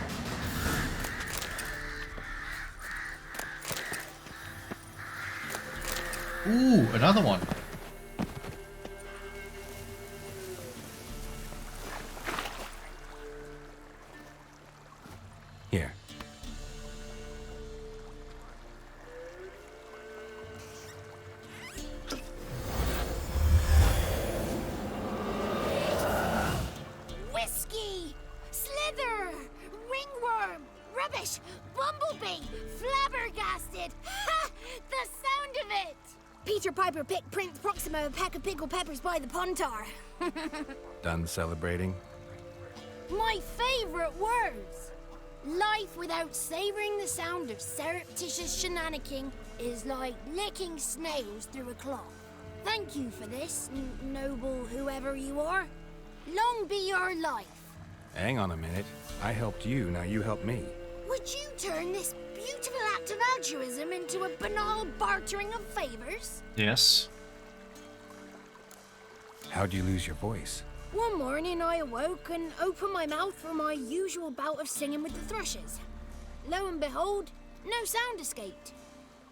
Ooh, another one. Here. Whiskey! Slither! Ringworm! Rubbish! Bumblebee! Flabbergasted! Ha! The sound of it! Peter Piper picked Prince Proximo a pack of pickled peppers by the pontar. Done celebrating? My favourite words! Life without savouring the sound of surreptitious shenanigans is like licking snails through a cloth. Thank you for this, noble whoever you are. Long be your life. Hang on a minute. I helped you, now you help me. Would you turn this beautiful act of altruism into a banal bartering of favours? Yes. How'd you lose your voice? One morning I awoke and opened my mouth for my usual bout of singing with the thrushes. Lo and behold, no sound escaped.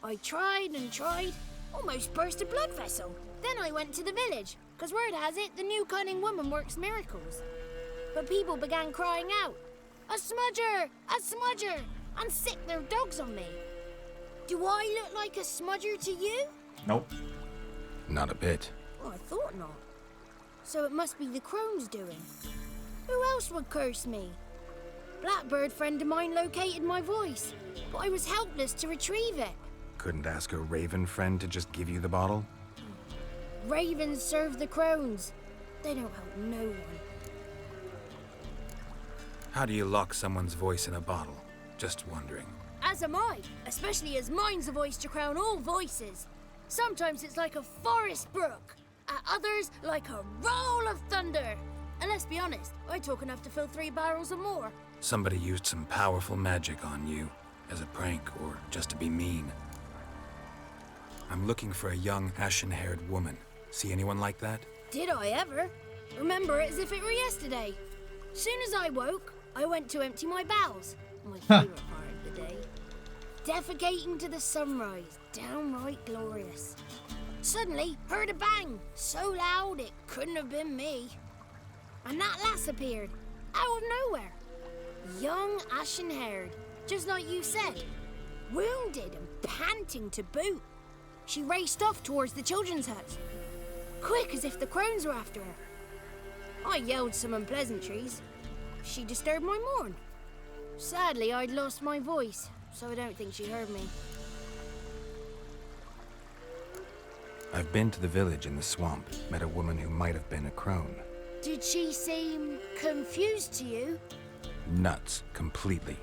I tried and tried, almost burst a blood vessel. Then I went to the village, because word has it the new cunning woman works miracles. But people began crying out, "A smudger! A smudger!" and sick their dogs on me. Do I look like a smudger to you? Nope. Not a bit. Well, I thought not. So it must be the crone's doing. Who else would curse me? Blackbird friend of mine located my voice, but I was helpless to retrieve it. Couldn't ask a raven friend to just give you the bottle? Ravens serve the crones. They don't help no one. How do you lock someone's voice in a bottle? Just wondering. As am I, especially as mine's a voice to crown all voices. Sometimes it's like a forest brook, at others like a roll of thunder. And let's be honest, I talk enough to fill 3 barrels or more. Somebody used some powerful magic on you, as a prank or just to be mean. I'm looking for a young, ashen-haired woman. See anyone like that? Did I ever? Remember it as if it were yesterday. Soon as I woke, I went to empty my bowels. My favourite part of the day. Defecating to the sunrise, downright glorious. Suddenly, heard a bang, so loud it couldn't have been me. And that lass appeared, out of nowhere. Young, ashen-haired, just like you said. Wounded and panting to boot. she raced off towards the children's hut. Quick, as if the crones were after her. I yelled some unpleasantries. She disturbed my morn. Sadly, I'd lost my voice, so I don't think she heard me. I've been to the village in the swamp, met a woman who might have been a crone. Did she seem confused to you? Nuts, completely.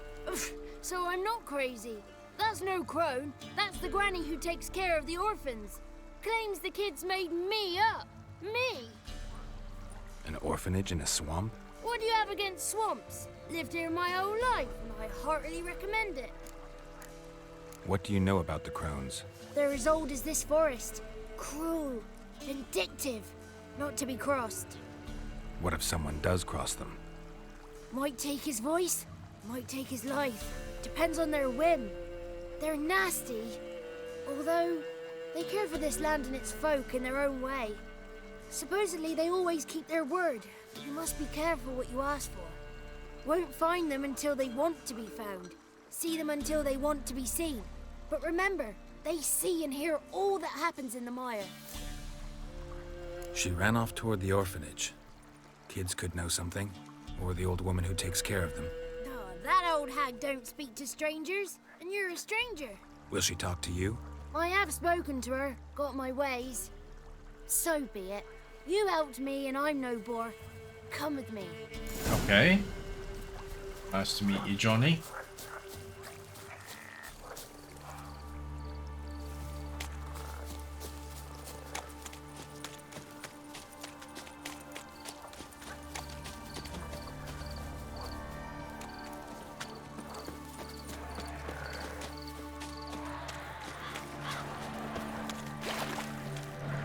So I'm not crazy. That's no crone. That's the granny who takes care of the orphans. Claims the kids made me up. Me! An orphanage in a swamp? What do you have against swamps? Lived here my whole life, and I heartily recommend it. What do you know about the crones? They're as old as this forest. Cruel, vindictive, not to be crossed. What if someone does cross them? Might take his voice, might take his life. Depends on their whim. They're nasty, although they care for this land and its folk in their own way. Supposedly they always keep their word, but you must be careful what you ask for. Won't find them until they want to be found. See them until they want to be seen. But remember, they see and hear all that happens in the mire. She ran off toward the orphanage. Kids could know something, or the old woman who takes care of them. Oh, that old hag don't speak to strangers, and you're a stranger. Will she talk to you? I have spoken to her, got my ways. So be it. You helped me and I'm no bore. Come with me. Okay. Nice to meet you, Johnny.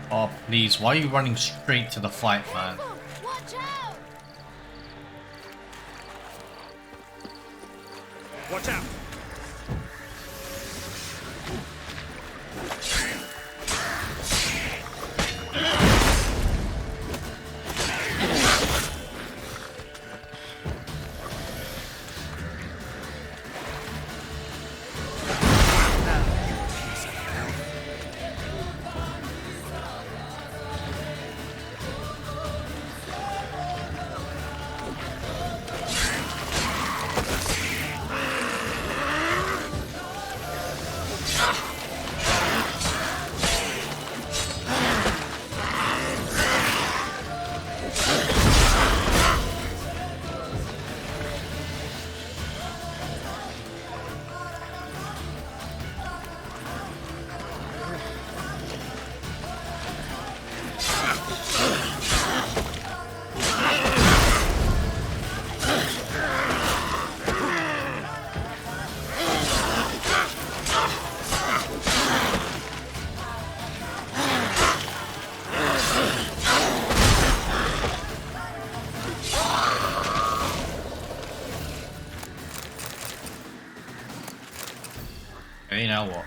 Oh, please. Why are you running straight to the fight, man? Watch out! Watch out! Okay, now what?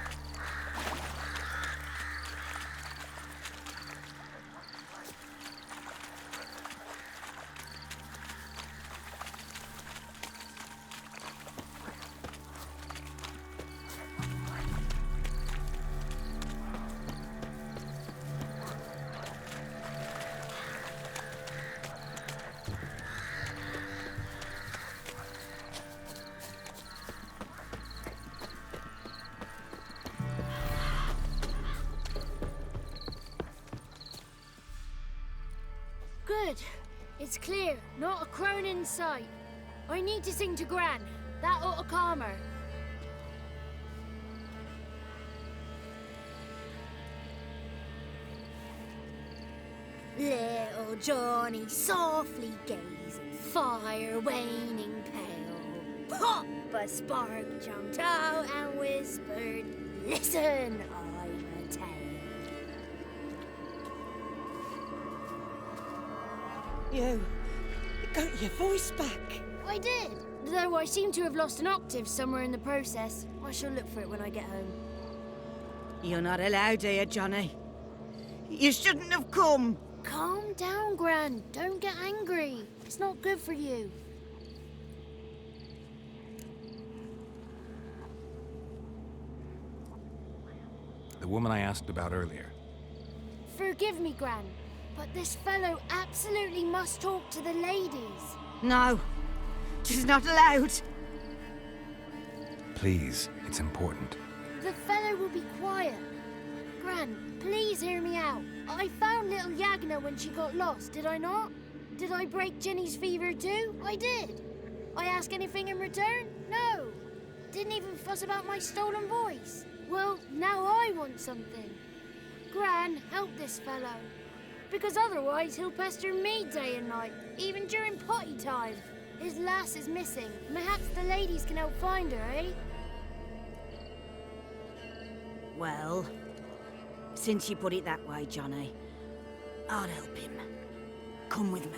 Good. It's clear. Not a crone in sight. I need to sing to Gran. That ought to calm her. Little Johnny softly gazing, fire waning pale. Pop! A spark jumped out and whispered, "Listen, I'm a tale." You got your voice back. I did, though I seem to have lost an octave somewhere in the process. I shall look for it when I get home. You're not allowed here, Johnny. You shouldn't have come. Calm down, Gran. Don't get angry. It's not good for you. The woman I asked about earlier. Forgive me, Gran, but this fellow absolutely must talk to the ladies. No, she's not allowed. Please, it's important. The fellow will be quiet. Gran, please hear me out. I found little Yagna when she got lost, did I not? Did I break Ginny's fever too? I did. I ask anything in return? No. Didn't even fuss about my stolen voice. Well, now I want something. Gran, help this fellow. Because otherwise he'll pester me day and night, even during potty time. His lass is missing. Perhaps the ladies can help find her, eh? Well, since you put it that way, Johnny, I'll help him. Come with me.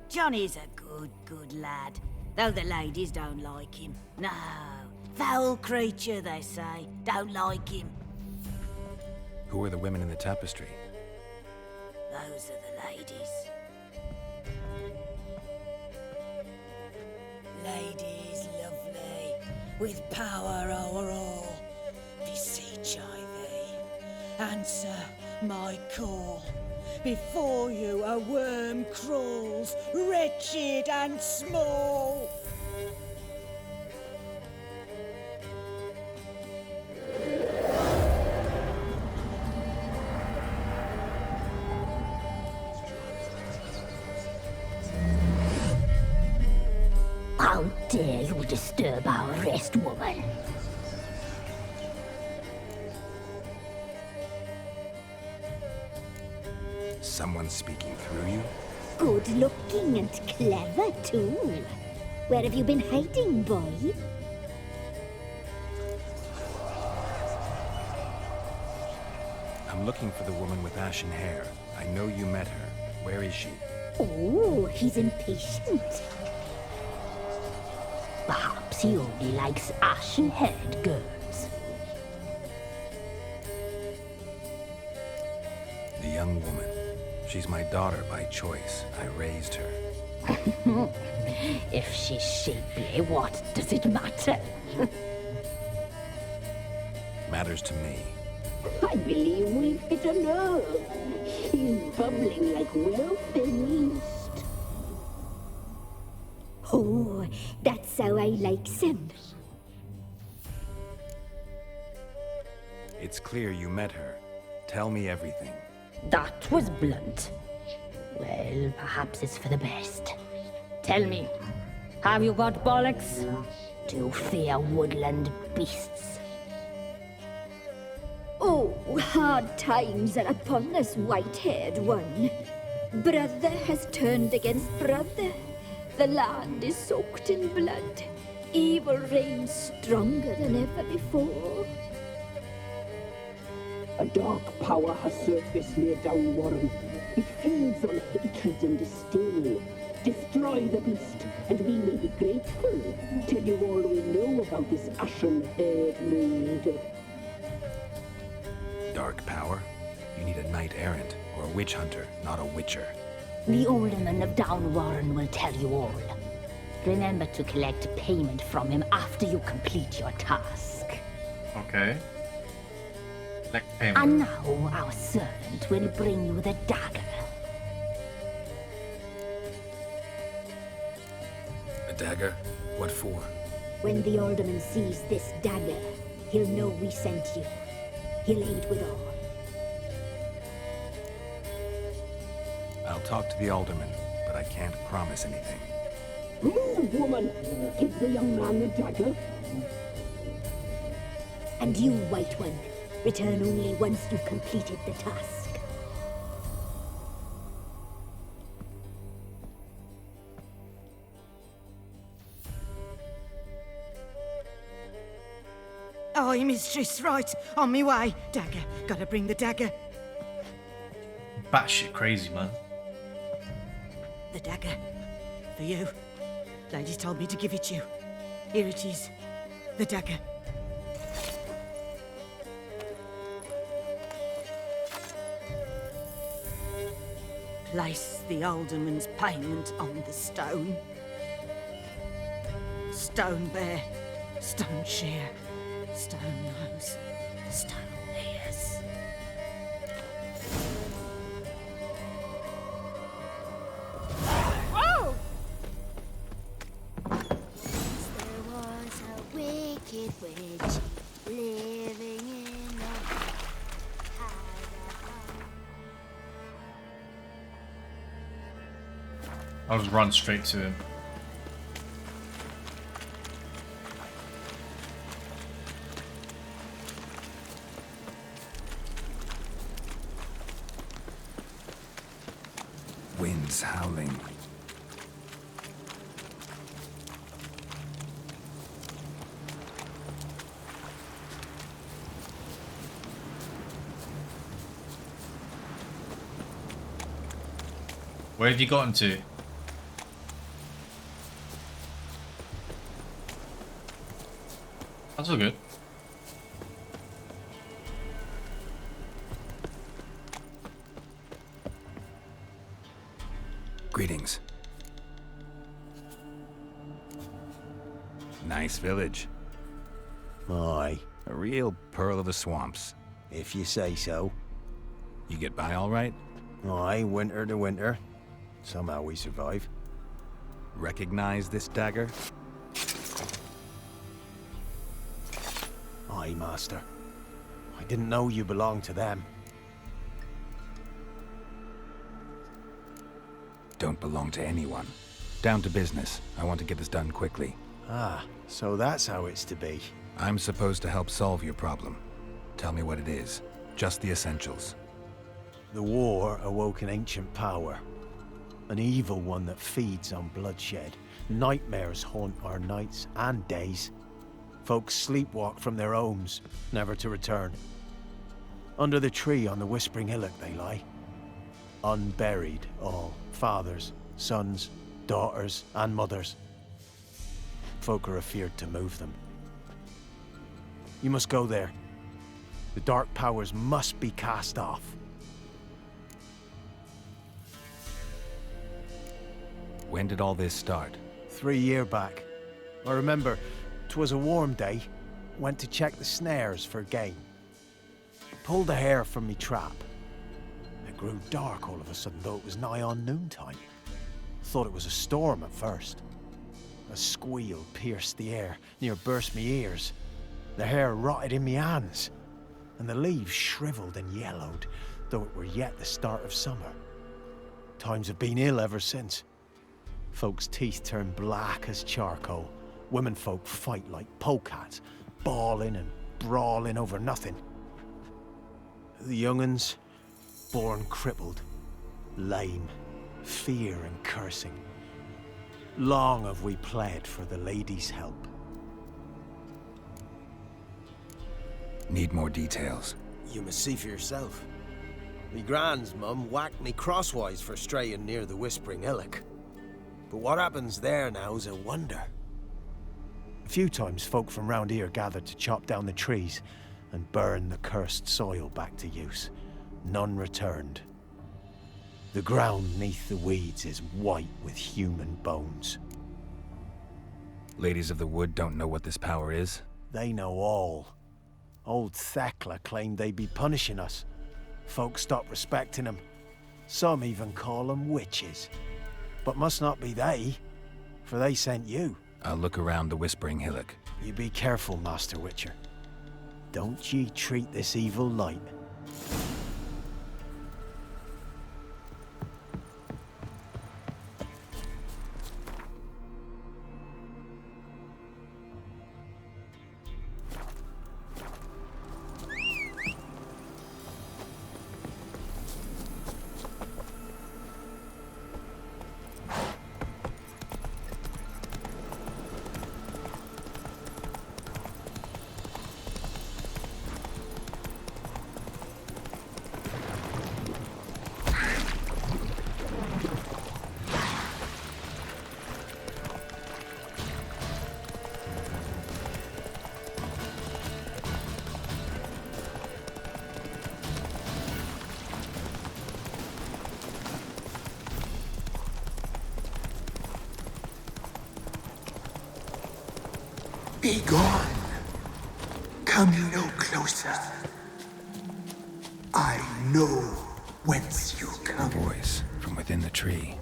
Johnny's a good lad, though the ladies don't like him. No, foul creature, they say. Don't like him. Who are the women in the tapestry? Those are the ladies. Ladies lovely, with power o'er all. Beseech I thee, answer my call. Before you a worm crawls, wretched and small. How dare you disturb our rest, woman? Someone speaking through you? Good looking and clever, too. Where have you been hiding, boy? I'm looking for the woman with ashen hair. I know you met her. Where is she? Oh, he's impatient. Perhaps he only likes ashen-haired girls. The young woman. She's my daughter by choice. I raised her. If she's shapely, what does it matter? Matters to me. I believe we've hit a nerve. He's bubbling like well-fed yeast. Oh, that's how I likes him. It's clear you met her. Tell me everything. That was blunt. Well, perhaps it's for the best. Tell me, have you got bollocks? Do you fear woodland beasts? Oh, hard times are upon us, white-haired one. Brother has turned against brother. The land is soaked in blood. Evil reigns stronger than ever before. A dark power has surfaced near Downwarren. It feeds on hatred and disdain. Destroy the beast, and we may be grateful. Tell you all we know about this ashen-haired maid. Dark power? You need a knight-errant, or a witch-hunter, not a witcher. The alderman of Downwarren will tell you all. Remember to collect payment from him after you complete your task. Okay. Collect payment. And now our servant will bring you the dagger. A dagger? What for? When the alderman sees this dagger, he'll know we sent you. He'll aid with all. I'll talk to the alderman, but I can't promise anything. Move, woman! Give the young man the dagger. And you, White One, return only once you've completed the task. Aye, mistress, right. On me way. Dagger. Gotta bring the dagger. Batshit crazy, man. The dagger. For you. Ladies told me to give it you. Here it is. The dagger. Place the alderman's payment on the stone. Stone bear, stone shear, stone nose, stone ears. Whoa! There was a wicked witch living in the I'll just run straight to him. Winds howling. Where have you gotten to? That's all good. Greetings. Nice village. Aye. A real pearl of the swamps. If you say so. You get by all right? Aye, winter to winter. Somehow we survive. Recognize this dagger? Aye, master. I didn't know you belonged to them. Don't belong to anyone. Down to business. I want to get this done quickly. Ah, so that's how it's to be. I'm supposed to help solve your problem. Tell me what it is. Just the essentials. The war awoke an ancient power. An evil one that feeds on bloodshed. Nightmares haunt our nights and days. Folks sleepwalk from their homes, never to return. Under the tree on the Whispering Hillock they lie. Unburied all. Fathers, sons, daughters, and mothers. Folk are afeard to move them. You must go there. The dark powers must be cast off. When did all this start? 3 years back. I remember, 'twas a warm day. Went to check the snares for game. Pulled a hare from me trap. It grew dark all of a sudden, though it was nigh on noontime. Thought it was a storm at first. A squeal pierced the air, near burst me ears. The hair rotted in me hands, and the leaves shriveled and yellowed, though it were yet the start of summer. Times have been ill ever since. Folks' teeth turn black as charcoal. Womenfolk fight like polecats, bawling and brawling over nothing. The young'uns, born crippled, lame, fear and cursing. Long have we pled for the lady's help. Need more details. You must see for yourself. Me grand's mum whacked me crosswise for straying near the Whispering Hillock. But what happens there now's a wonder. A few times folk from round here gathered to chop down the trees and burn the cursed soil back to use. None returned. The ground neath the weeds is white with human bones. Ladies of the Wood don't know what this power is? They know all. Old Thekla claimed they'd be punishing us. Folk stopped respecting them. Some even call them witches. But must not be they, for they sent you. I'll look around the Whispering Hillock. You be careful, Master Witcher. Don't ye treat this evil light. Be gone. Come no closer. I know whence you come. Voice from within the tree.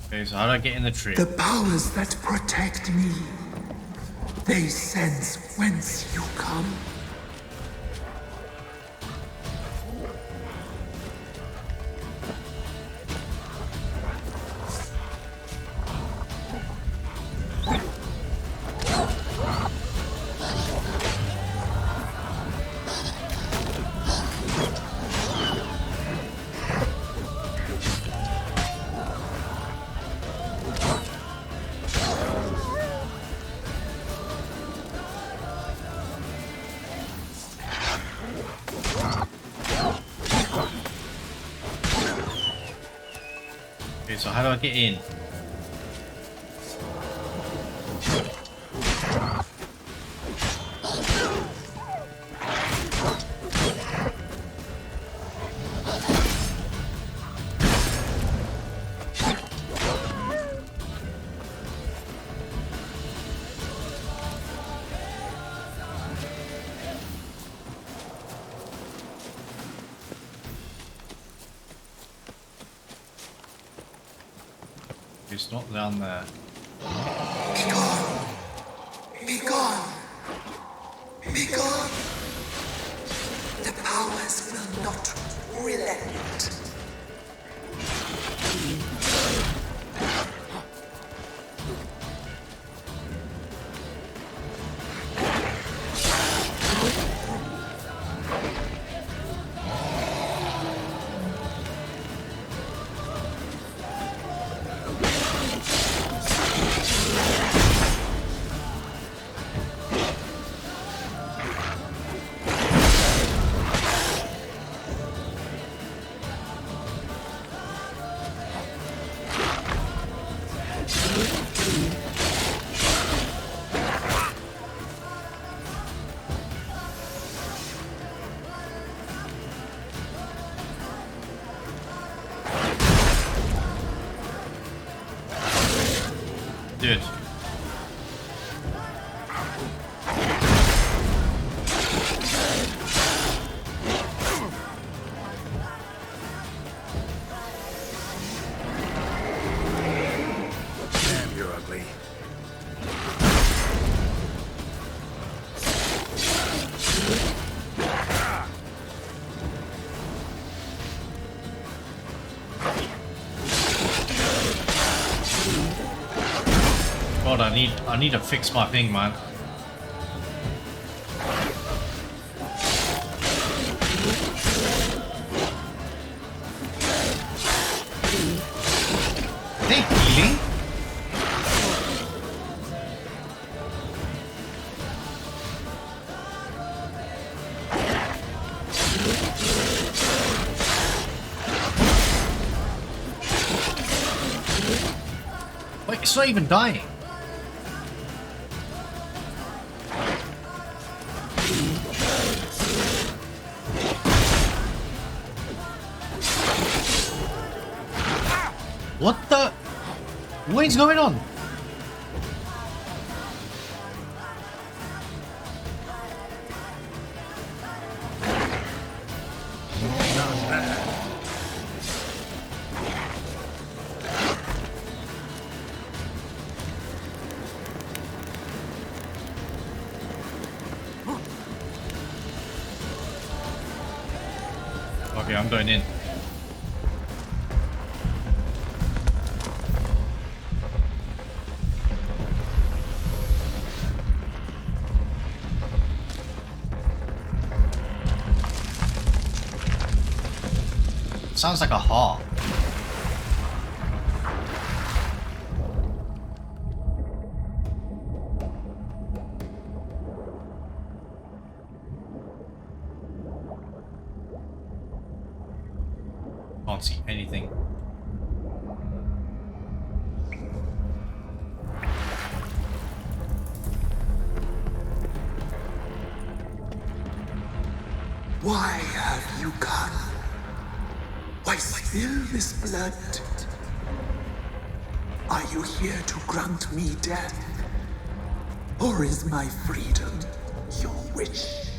Okay, so how do I get in the tree? The powers that protect me, they sense whence you come. Okay, so how do I get in? It's not down there. Be gone. Be gone. Be gone. The powers will not relent. Dude. Damn, you're ugly. God, I need to fix my thing, man. Are they healing? Wait, it's not even dying. What the? What is going on? Okay, I'm going in. Sounds like a harp. Can't see anything. Why have you come? Why spill this blood? Are you here to grant me death? Or is my freedom your wish?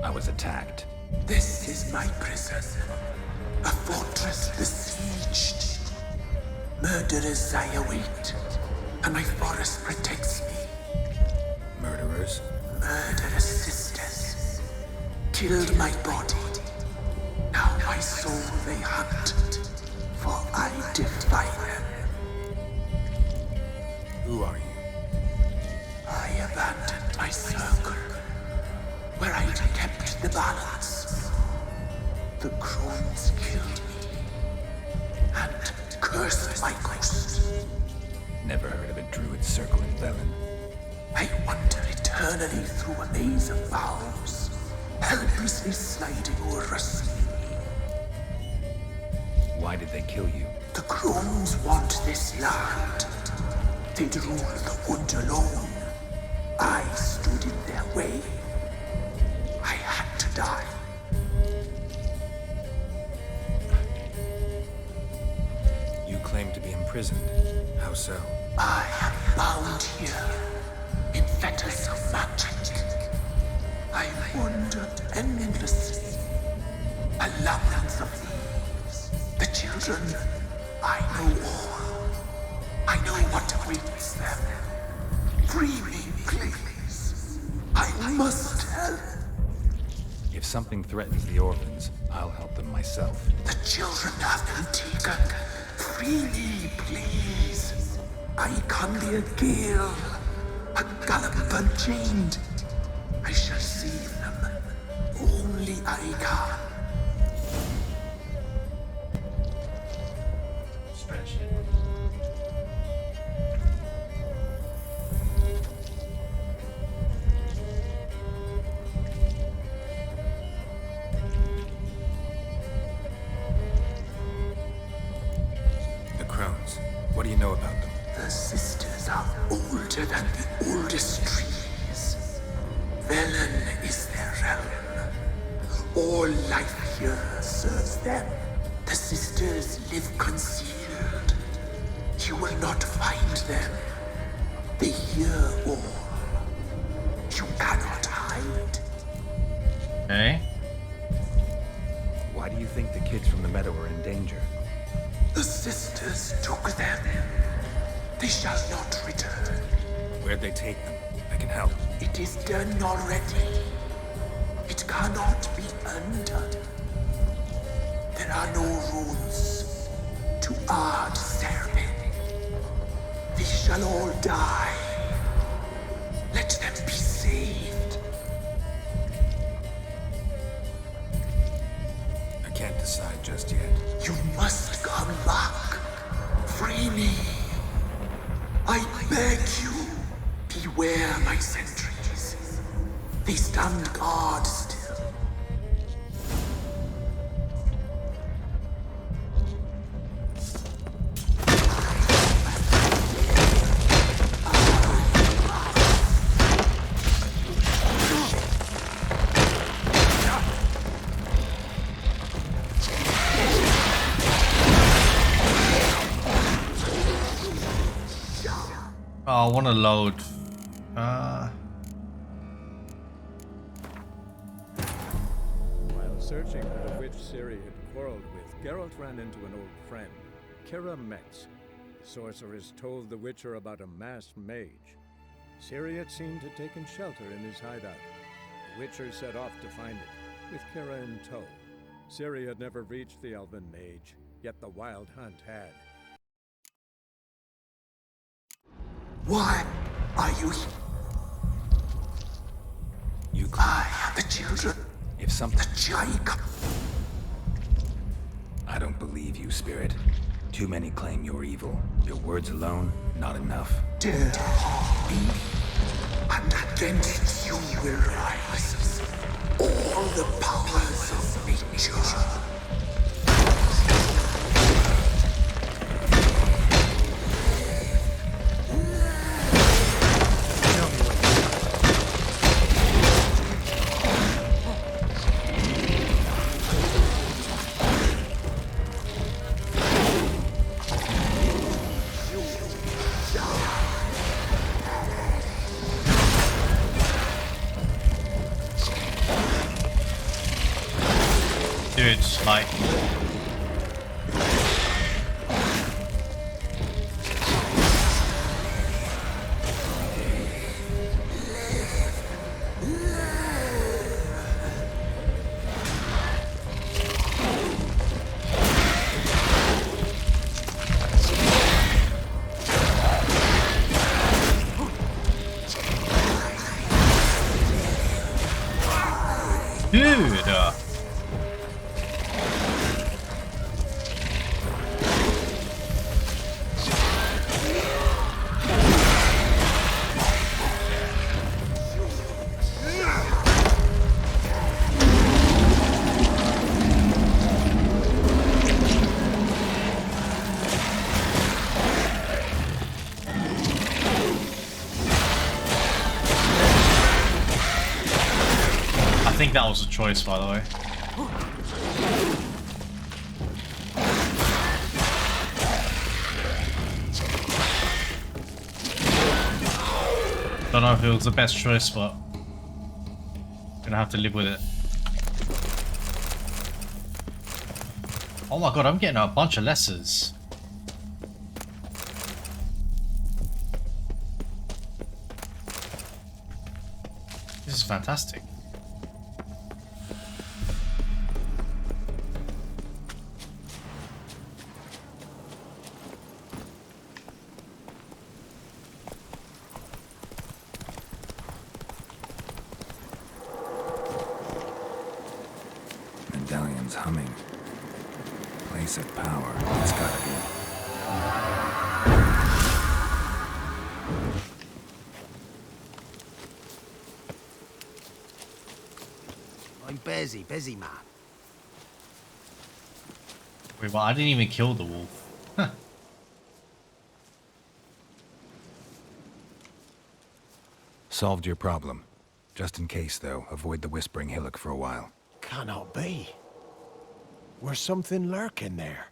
I was attacked. This is my prison. A fortress besieged. Murderers I await, and my forest protects me. Murderers? Murderous sisters killed my body. Now my soul they hunt, for I defy them. Who are you? I abandoned my circle, where I'd kept the balance. The crones killed me, and cursed my ghost. Never heard of a druid circle in Velen. I wander eternally through a maze of vows, helplessly sliding over a sea. Why did they kill you? The crones want this land. They'd rule the wood alone. I stood in their way. I had to die. You claim to be imprisoned. How so? I am bound here in fetters of magic. I wandered endlessly, a labyrinth of thieves. The children, I know all. I know what awaits them. Free me, please. I must help. If something threatens the orphans, I'll help them myself. The children have been taken. Free me, please. I can be a gale, a gallop unchained. I shall save them. Only I can. Stretch it. The crones. What do you know about them? The sisters are older than the oldest trees. Velen is their realm. All life here serves them. The sisters live concealed. You will not find them. They hear all. You cannot hide. Okay. Why do you think the kids from the meadow are in danger? The sisters took them. They shall not return. Where'd they take them? I can help. It is done already. It cannot be undone. There are no rules to our discernment. They shall all die. Let them be saved. I can't decide just yet. You must come back. Free me. I beg you. Beware my sentries. They stand guard still. Oh, I want to load. While searching for the witch Ciri had quarreled with, Geralt ran into an old friend, Kira Metz. The sorceress told the Witcher about a masked mage. Ciri had seemed to have taken shelter in his hideout. The Witcher set off to find it, with Kira in tow. Ciri had never reached the elven mage, yet the wild hunt had. Why are you here? You I am the children. If something... The giant. I don't believe you, Spirit. Too many claim you're evil. Your words alone, not enough. Dare harm me, and against you will rise all the powers of nature. Dude, like... Dude! I think that was a choice, by the way. Don't know if it was the best choice, but gonna have to live with it. Oh my god, I'm getting a bunch of lessers. This is fantastic. Medallion's humming. Place of power. It's gotta be. I'm busy, man. Wait, well, I didn't even kill the wolf. Huh. Solved your problem. Just in case, though, avoid the Whispering Hillock for a while. Cannot be. Where's something lurking there?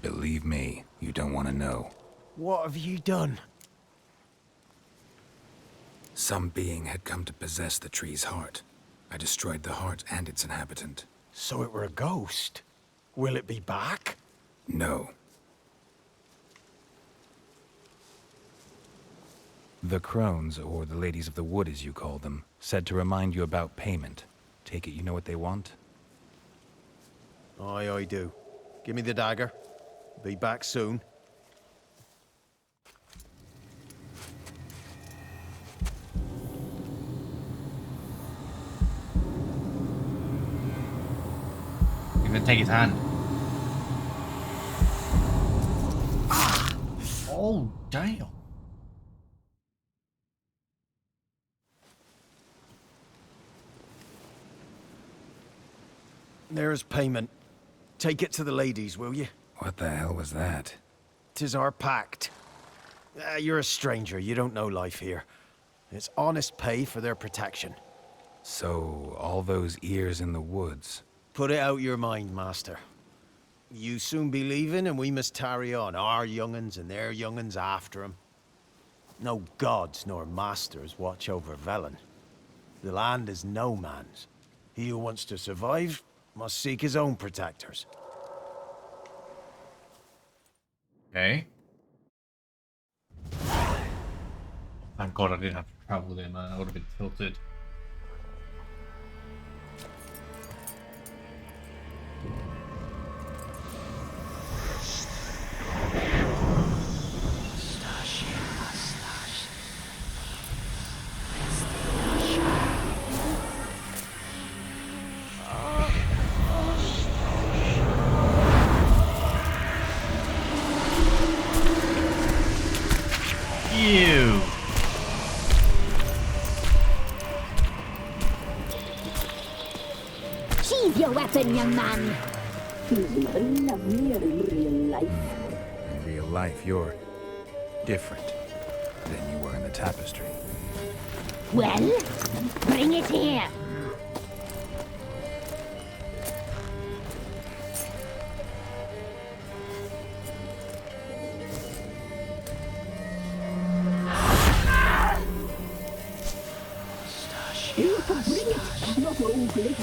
Believe me, you don't want to know. What have you done? Some being had come to possess the tree's heart. I destroyed the heart and its inhabitant. So it were a ghost. Will it be back? No. The crones, or the ladies of the wood as you call them, said to remind you about payment. Take it you know what they want? Aye, I do. Give me the dagger. Be back soon. Even take his hand. Oh, damn. There's payment. Take it to the ladies, will you? What the hell was that? 'Tis our pact. You're a stranger, you don't know life here. It's honest pay for their protection. So, all those ears in the woods. Put it out your mind, master. You soon be leaving and we must tarry on, our young'uns and their young'uns after 'em. No gods nor masters watch over Velen. The land is no man's. He who wants to survive must seek his own protectors. Okay. Thank God I didn't have to travel there, man. I would have been tilted. You. Sheathe your weapon, young man. He's even lovelier in real life. In real life, you're different than you were in the tapestry. Well, bring it here. Kill to bring it, not ogle it.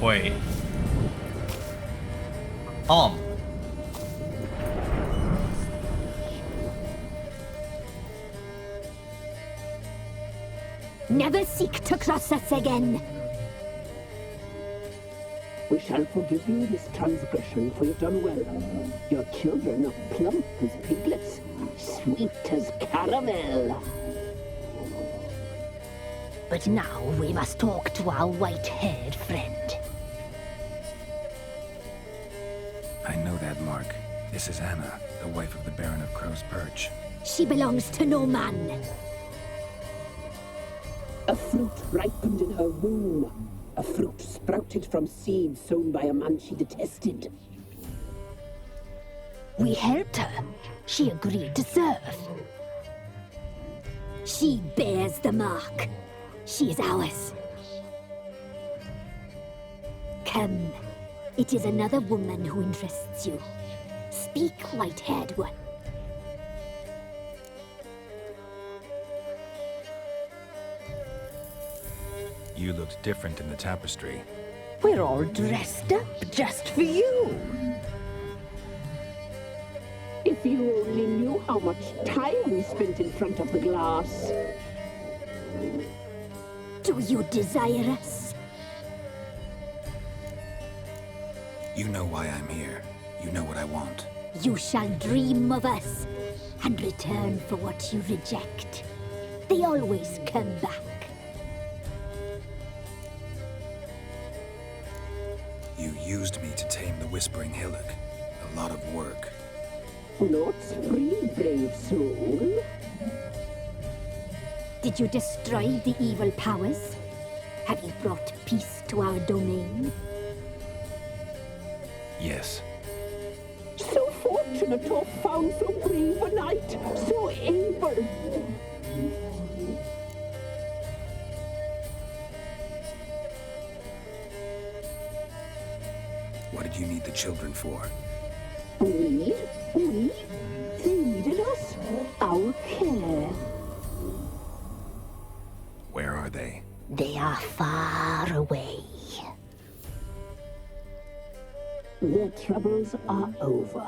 Wait. Arm. Never seek to cross us again. We shall forgive you this transgression, for you've done well. Your children are plump as piglets, sweet as caramel. But now we must talk to our white-haired friend. I know that mark. This is Anna, the wife of the Baron of Crow's Perch. She belongs to no man. A fruit ripened in her womb. A fruit sprouted from seeds sown by a man she detested. We helped her. She agreed to serve. She bears the mark. She is ours. Come. It is another woman who interests you. Speak, white-haired one. You looked different in the tapestry. We're all dressed up just for you. If you only knew how much time we spent in front of the glass. Do you desire us? You know why I'm here. You know what I want. You shall dream of us and return for what you reject. They always come back. You used me to tame the Whispering Hillock. A lot of work. Not free, brave soul. Did you destroy the evil powers? Have you brought peace to our domain? Yes. So fortunate to have found so brave a knight, so able. What did you need the children for? We? They needed us. Our care. Where are they? They are far away. Their troubles are over.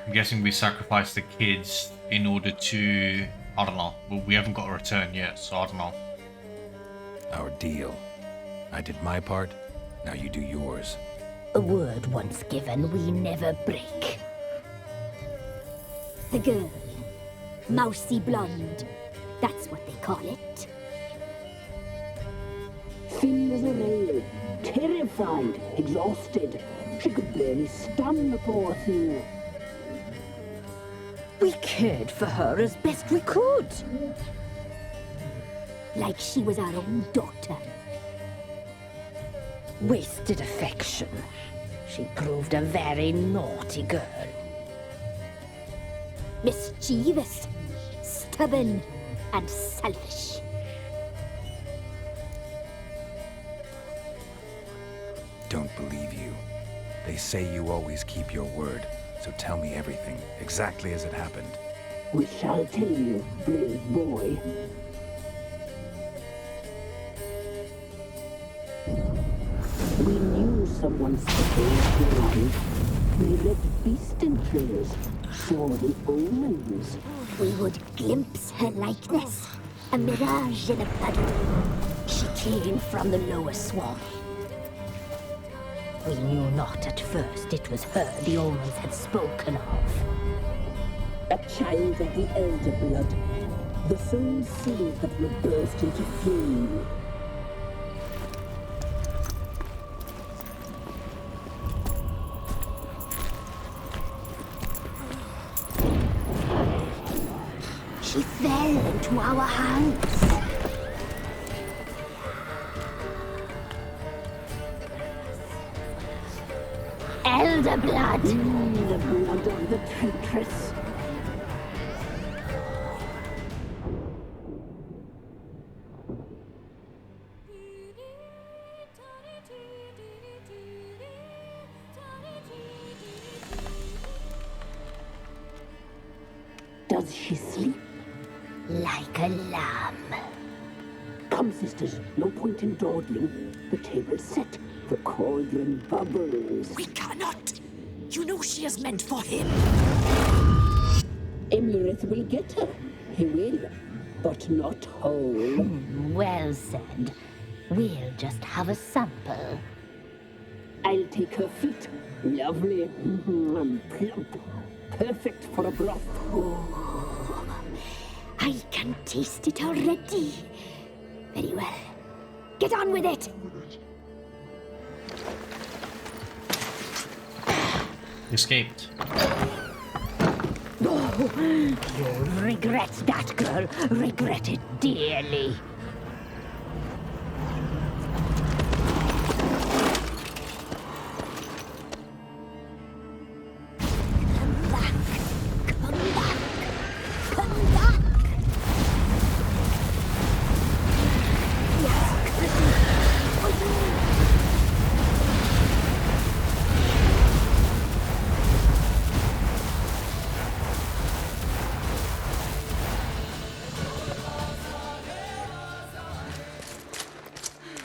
I'm guessing we sacrificed the kids in order to... I don't know. Well, we haven't got a return yet, so I don't know. Our deal. I did my part, now you do yours. A word once given, we never break. The girl. Mousy blonde. That's what they call it. Thin as a rail, terrified, exhausted. She could barely stand, the poor thing. We cared for her as best we could. Like she was our own daughter. Wasted affection. She proved a very naughty girl. Mischievous, stubborn, and selfish. Don't believe you. They say you always keep your word, so tell me everything, exactly as it happened. We shall tell you, brave boy. We knew someone saved your life. We read beast entrails, saw the omens. We would glimpse her likeness, a mirage in a puddle. She came from the lower swamp. We knew not at first it was her the omens had spoken of. A child of the elder blood, the soul seed that will burst into flame. She fell into our hands. Elder blood! The blood of the traitress. Does she sleep? Like a lamb. Come, sisters, no point in dawdling. The table's set. The cauldron bubbles. We cannot! You know she is meant for him! Emirith will get her. He will. But not whole. Well said. We'll just have a sample. I'll take her feet. Lovely. Plump. Perfect for a broth. Oh, I can taste it already. Very well. Get on with it! Escaped. Oh, you'll regret that, girl. Regret it dearly. Come back. Come back. Come back.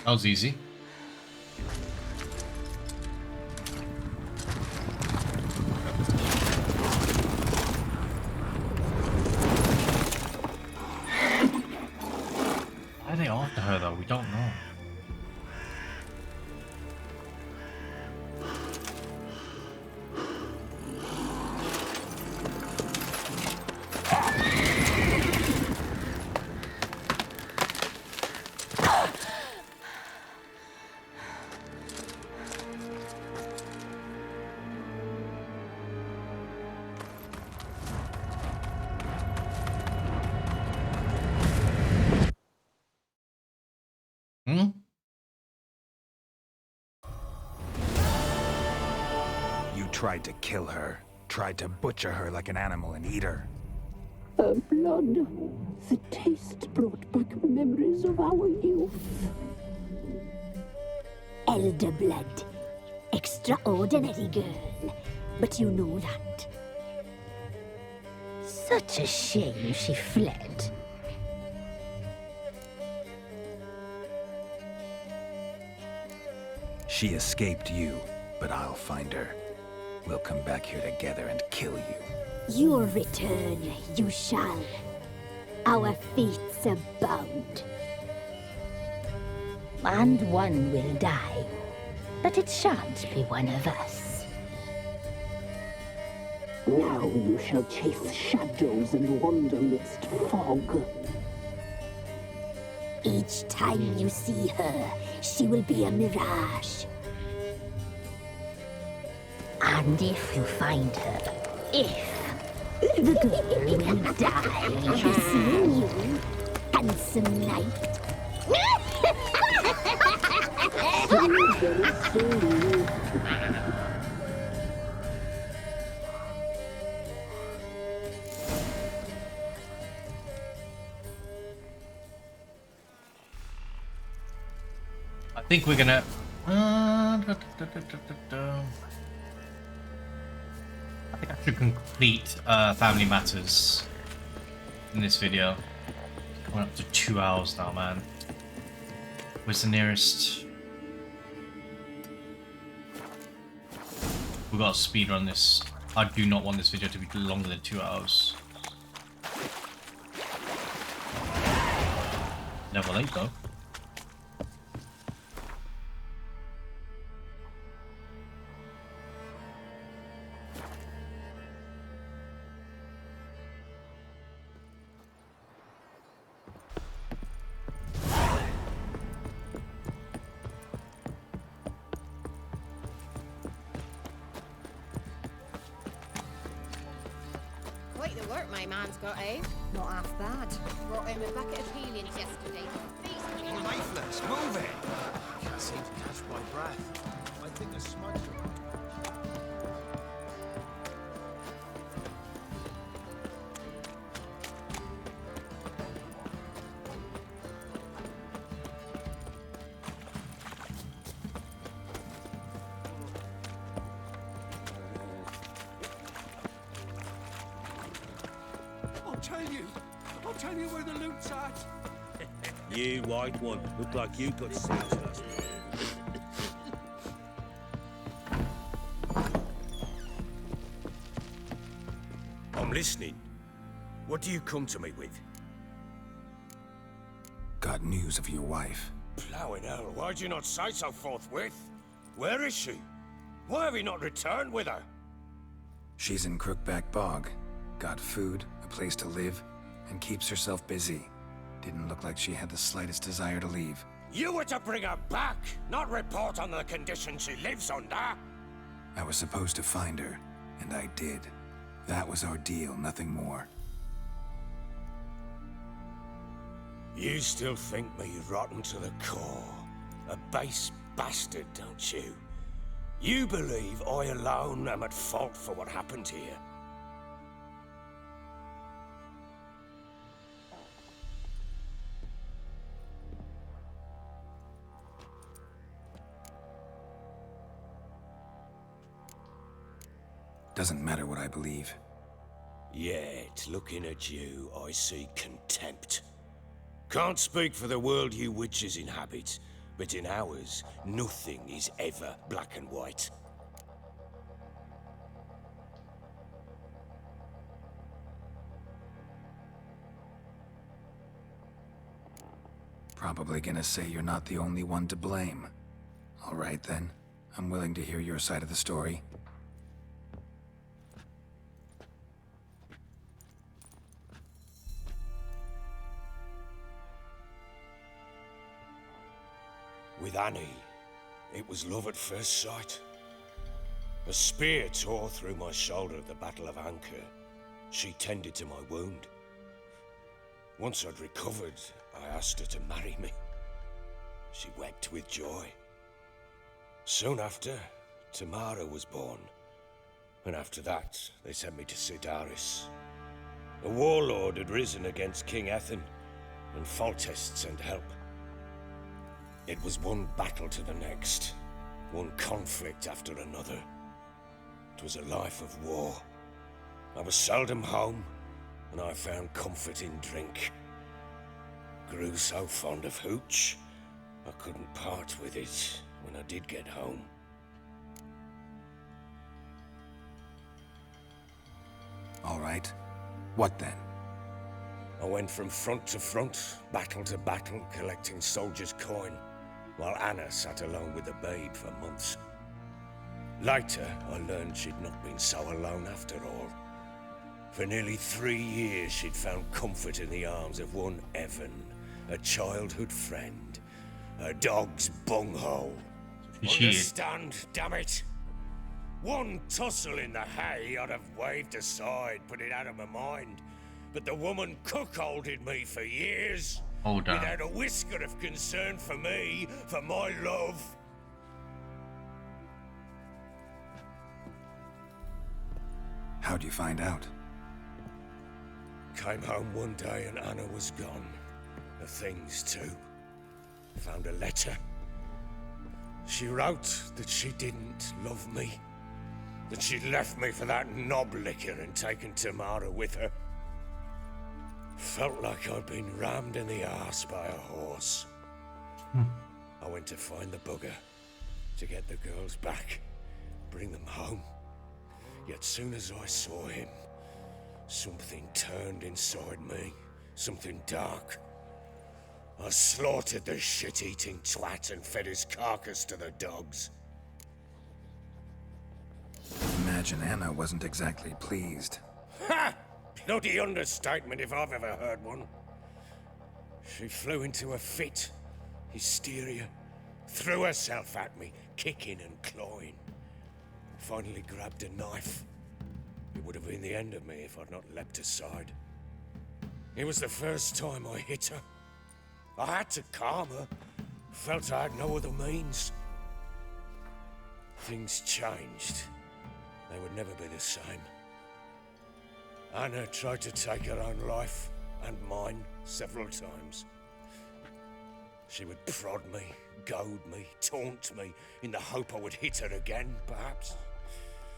That was easy. Why are they after her though? We don't know. You tried to kill her. Tried to butcher her like an animal and eat her. Her blood. The taste brought back memories of our youth. Elder blood. Extraordinary girl. But you know that. Such a shame she fled. She escaped you, but I'll find her. We'll come back here together and kill you. You'll return, you shall. Our fates are bound. And one will die, but it shan't be one of us. Now you shall chase shadows and wander midst fog. Each time you see her, she will be a mirage. And if you find her, the girl will die. Seeing you, handsome knight. I think we're gonna. I think I should complete Family Matters in this video. Going up to 2 hours now, man. Where's the nearest? We got to speed run this. I do not want this video to be longer than 2 hours. Level 8 though. Quite the work my man's got, eh? Not half bad. Brought him a bucket of peelings yesterday. Lifeless, move it! I can't seem to catch my breath. I think a smudge. You white one, look like you got singed last night. I'm listening. What do you come to me with? Got news of your wife. Plowing hell, why'd you not say so forthwith? Where is she? Why have you not returned with her? She's in Crookback Bog. Got food, a place to live, and keeps herself busy. Didn't look like she had the slightest desire to leave. You were to bring her back, not report on the conditions she lives under. I was supposed to find her, and I did. That was our deal, nothing more. You still think me rotten to the core. A base bastard, don't you? You believe I alone am at fault for what happened here. Doesn't matter what I believe. Yet, looking at you, I see contempt. Can't speak for the world you witches inhabit, but in ours, nothing is ever black and white. Probably gonna say you're not the only one to blame. All right then, I'm willing to hear your side of the story. With Annie, it was love at first sight. A spear tore through my shoulder at the Battle of Anchor. She tended to my wound. Once I'd recovered, I asked her to marry me. She wept with joy. Soon after, Tamara was born. And after that, they sent me to Sidaris. A warlord had risen against King Ethan, and Foltest sent help. It was one battle to the next, one conflict after another. It was a life of war. I was seldom home, and I found comfort in drink. Grew so fond of hooch, I couldn't part with it when I did get home. All right. What then? I went from front to front, battle to battle, collecting soldiers' coin, while Anna sat alone with the babe for months. Later, I learned she'd not been so alone after all. For nearly 3 years, she'd found comfort in the arms of one Evan, a childhood friend, a dog's bunghole. Understand, damn it! One tussle in the hay I'd have waved aside, put it out of my mind. But the woman cuckolded me for years. Hold on. Without a whisker of concern for me, for my love. How'd you find out? Came home one day and Anna was gone. The things too. Found a letter. She wrote that she didn't love me. That she'd left me for that knob licker and taken Tamara with her. Felt like I'd been rammed in the arse by a horse. I went to find the bugger, to get the girls back, bring them home. Yet soon as I saw him, something turned inside me, something dark. I slaughtered the shit-eating twat and fed his carcass to the dogs. Imagine Anna wasn't exactly pleased. Ha! Bloody understatement if I've ever heard one. She flew into a fit, hysteria, threw herself at me, kicking and clawing. Finally grabbed a knife. It would have been the end of me if I'd not leapt aside. It was the first time I hit her. I had to calm her. Felt I had no other means. Things changed. They would never be the same. Anna tried to take her own life, and mine, several times. She would prod me, goad me, taunt me, in the hope I would hit her again, perhaps.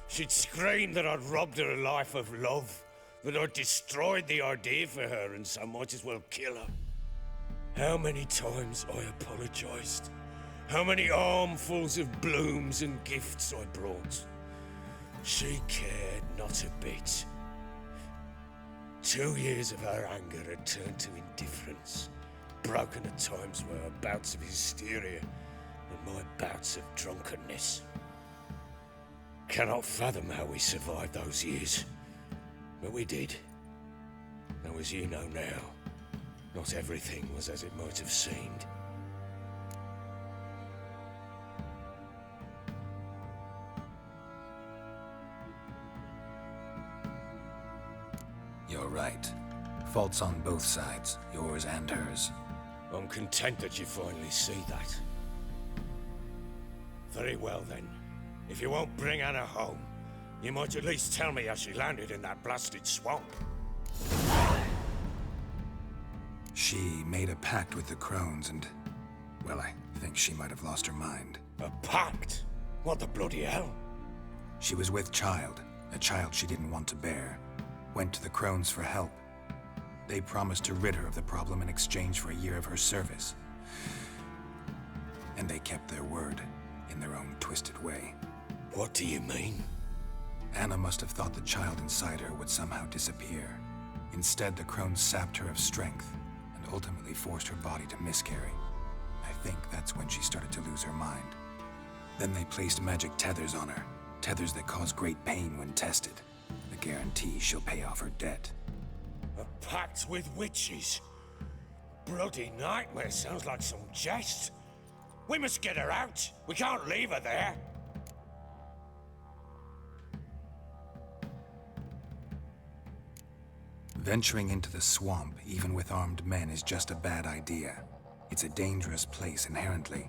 She'd scream that I'd robbed her a life of love, that I'd destroyed the idea for her, and so might as well kill her. How many times I apologized. How many armfuls of blooms and gifts I brought. She cared not a bit. 2 years of her anger had turned to indifference, broken at times by her bouts of hysteria and my bouts of drunkenness. Cannot fathom how we survived those years, but we did. Though as you know now, not everything was as it might have seemed. You're right. Faults on both sides, yours and hers. I'm content that you finally see that. Very well then. If you won't bring Anna home, you might at least tell me how she landed in that blasted swamp. She made a pact with the crones and, well, I think she might have lost her mind. A pact? What the bloody hell? She was with child, a child she didn't want to bear. Went to the crones for help. They promised to rid her of the problem in exchange for a year of her service. And they kept their word, in their own twisted way. What do you mean? Anna must have thought the child inside her would somehow disappear. Instead, the crones sapped her of strength, and ultimately forced her body to miscarry. I think that's when she started to lose her mind. Then they placed magic tethers on her, tethers that cause great pain when tested. The guarantee she'll pay off her debt. A pact with witches? Bloody nightmare, sounds like some jest. We must get her out. We can't leave her there. Venturing into the swamp, even with armed men, is just a bad idea. It's a dangerous place inherently,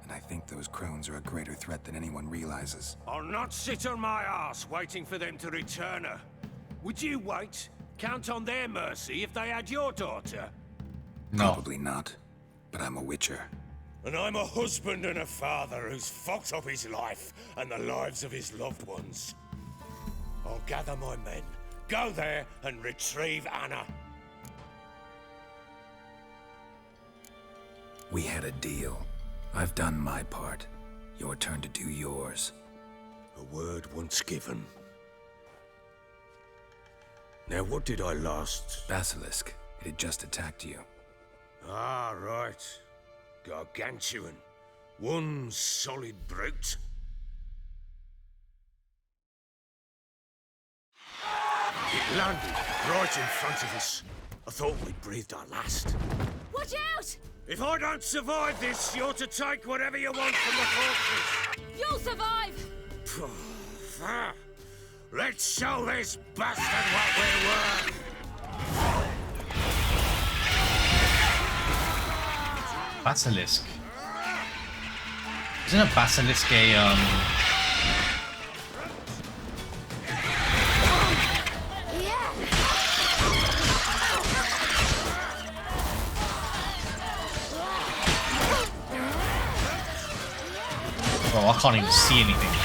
and I think those crones are a greater threat than anyone realizes. I'll not sit on my ass waiting for them to return her. Would you wait? Count on their mercy if they had your daughter? No. Probably not, but I'm a witcher. And I'm a husband and a father who's fucked up his life and the lives of his loved ones. I'll gather my men, go there and retrieve Anna. We had a deal. I've done my part. Your turn to do yours. A word once given. Now what did I last... Basilisk. It had just attacked you. Ah, right. Gargantuan. One solid brute. It landed right in front of us. I thought we'd breathed our last. Watch out! If I don't survive this, you're to take whatever you want from the fortress. You'll survive! Let's show this bastard what we're worth! Basilisk. Isn't a basilisk a Oh, I can't even see anything.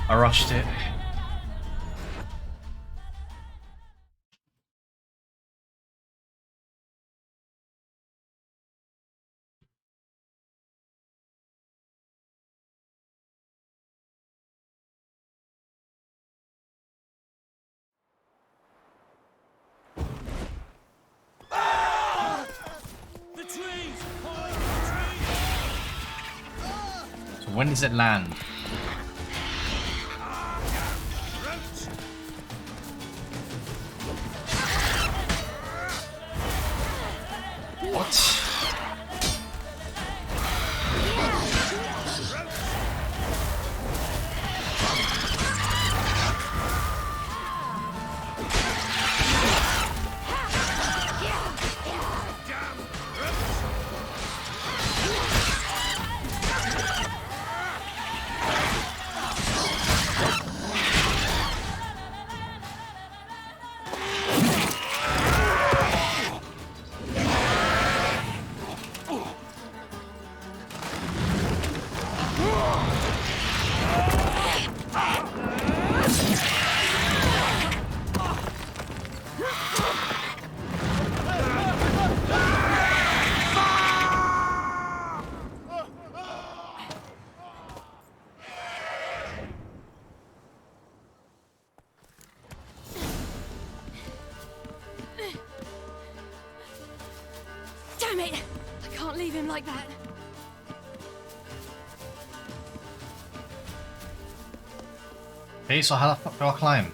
I rushed it. So when does it land? What? like that. Okay, so how the fuck do I climb?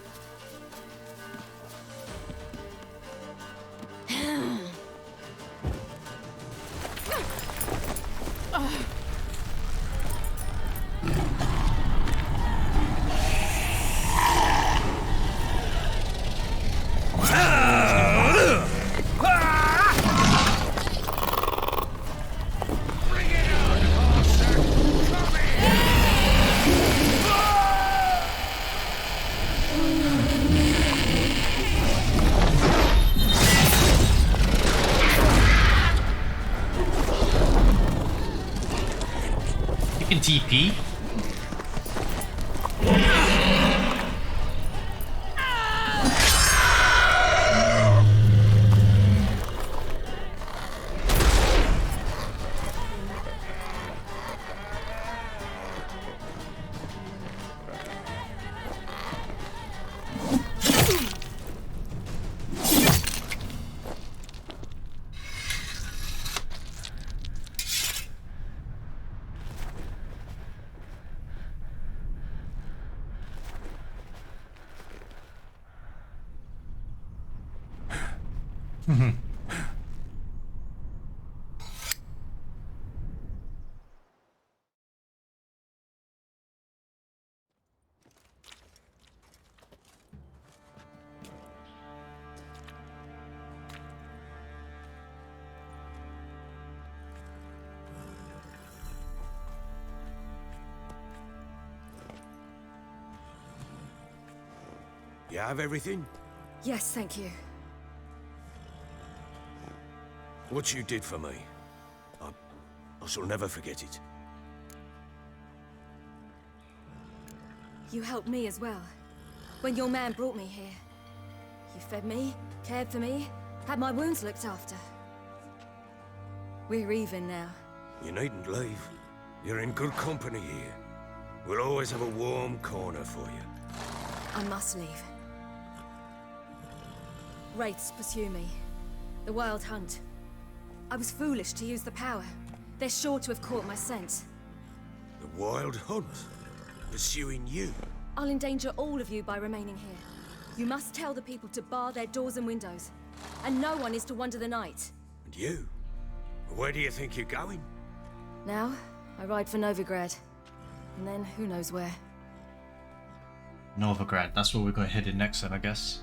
You can TP. You have everything? Yes, thank you. What you did for me, I shall never forget it. You helped me as well. When your man brought me here. You fed me, cared for me, had my wounds looked after. We're even now. You needn't leave. You're in good company here. We'll always have a warm corner for you. I must leave. Wraiths pursue me. The Wild Hunt. I was foolish to use the power. They're sure to have caught my scent. The Wild Hunt? Pursuing you? I'll endanger all of you by remaining here. You must tell the people to bar their doors and windows. And no one is to wander the night. And you? Where do you think you're going? Now, I ride for Novigrad. And then, who knows where. Novigrad, that's where we're going headed next then, I guess.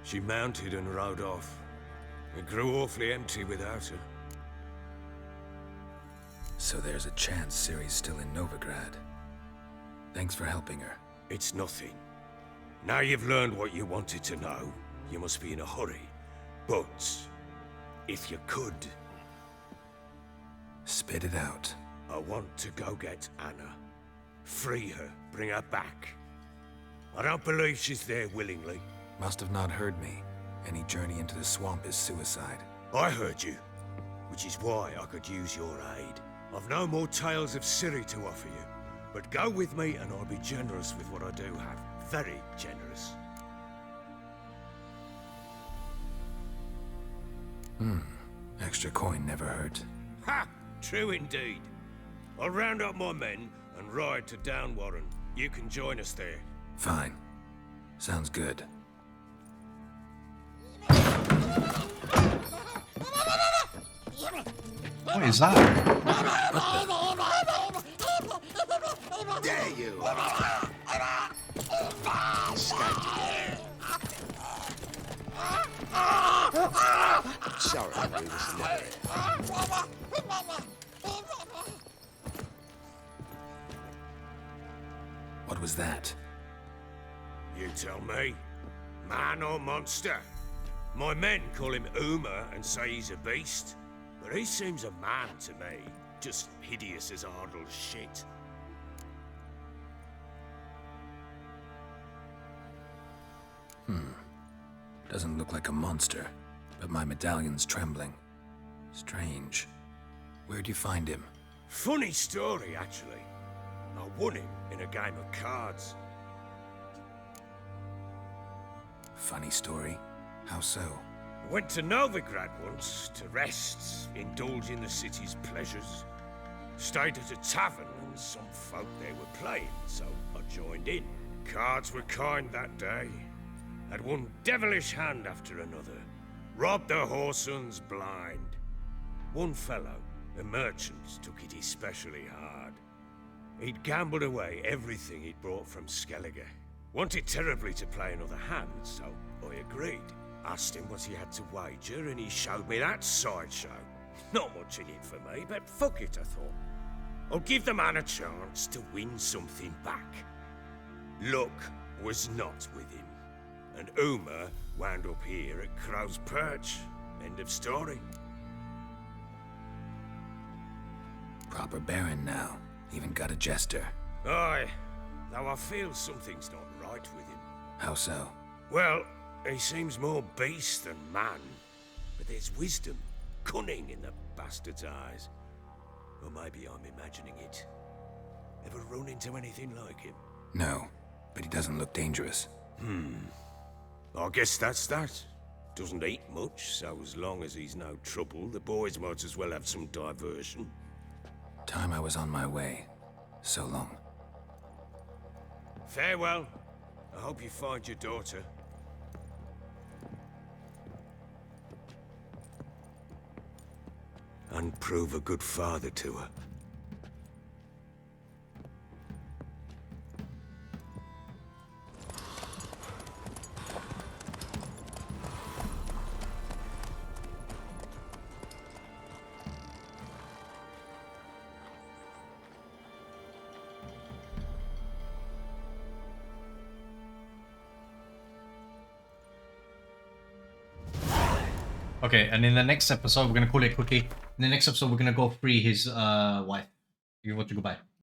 She mounted and rode off. It grew awfully empty without her. So there's a chance Ciri's still in Novigrad. Thanks for helping her. It's nothing. Now you've learned what you wanted to know, you must be in a hurry. But, if you could... Spit it out. I want to go get Anna. Free her, bring her back. I don't believe she's there willingly. Must have not heard me. Any journey into the swamp is suicide. I heard you, which is why I could use your aid. I've no more tales of Ciri to offer you, but go with me and I'll be generous with what I do have. Very generous. Extra coin never hurt. Ha! True indeed. I'll round up my men and ride to Downwarren. You can join us there. Fine. Sounds good. What is that? There you are. Sorry, we was never. What was that? You tell me. Man or monster? My men call him Uma and say he's a beast. But he seems a man to me. Just hideous as Ardle's shit. Doesn't look like a monster, but my medallion's trembling. Strange. Where'd you find him? Funny story, actually. I won him in a game of cards. Funny story. How so? Went to Novigrad once to rest, indulge in the city's pleasures. Stayed at a tavern and some folk there were playing, so I joined in. Cards were kind that day. Had one devilish hand after another. Robbed the whoresons blind. One fellow, a merchant, took it especially hard. He'd gambled away everything he'd brought from Skellige. Wanted terribly to play another hand, so I agreed. Asked him what he had to wager, and he showed me that sideshow. Not much in it for me, but fuck it, I thought. I'll give the man a chance to win something back. Luck was not with him, and Uma wound up here at Crow's Perch. End of story. Proper baron now. Even got a jester. Aye, though I feel something's not right with him. How so? Well, he seems more beast than man, but there's wisdom, cunning in the bastard's eyes. Or maybe I'm imagining it. Ever run into anything like him? No, but he doesn't look dangerous. I guess that's that. Doesn't eat much, so as long as he's no trouble, the boys might as well have some diversion. Time I was on my way. So long. Farewell. I hope you find your daughter. And prove a good father to her. Okay, and in the next episode, we're going to call it quickly. In the next episode, we're going to go free his wife. You want to go by?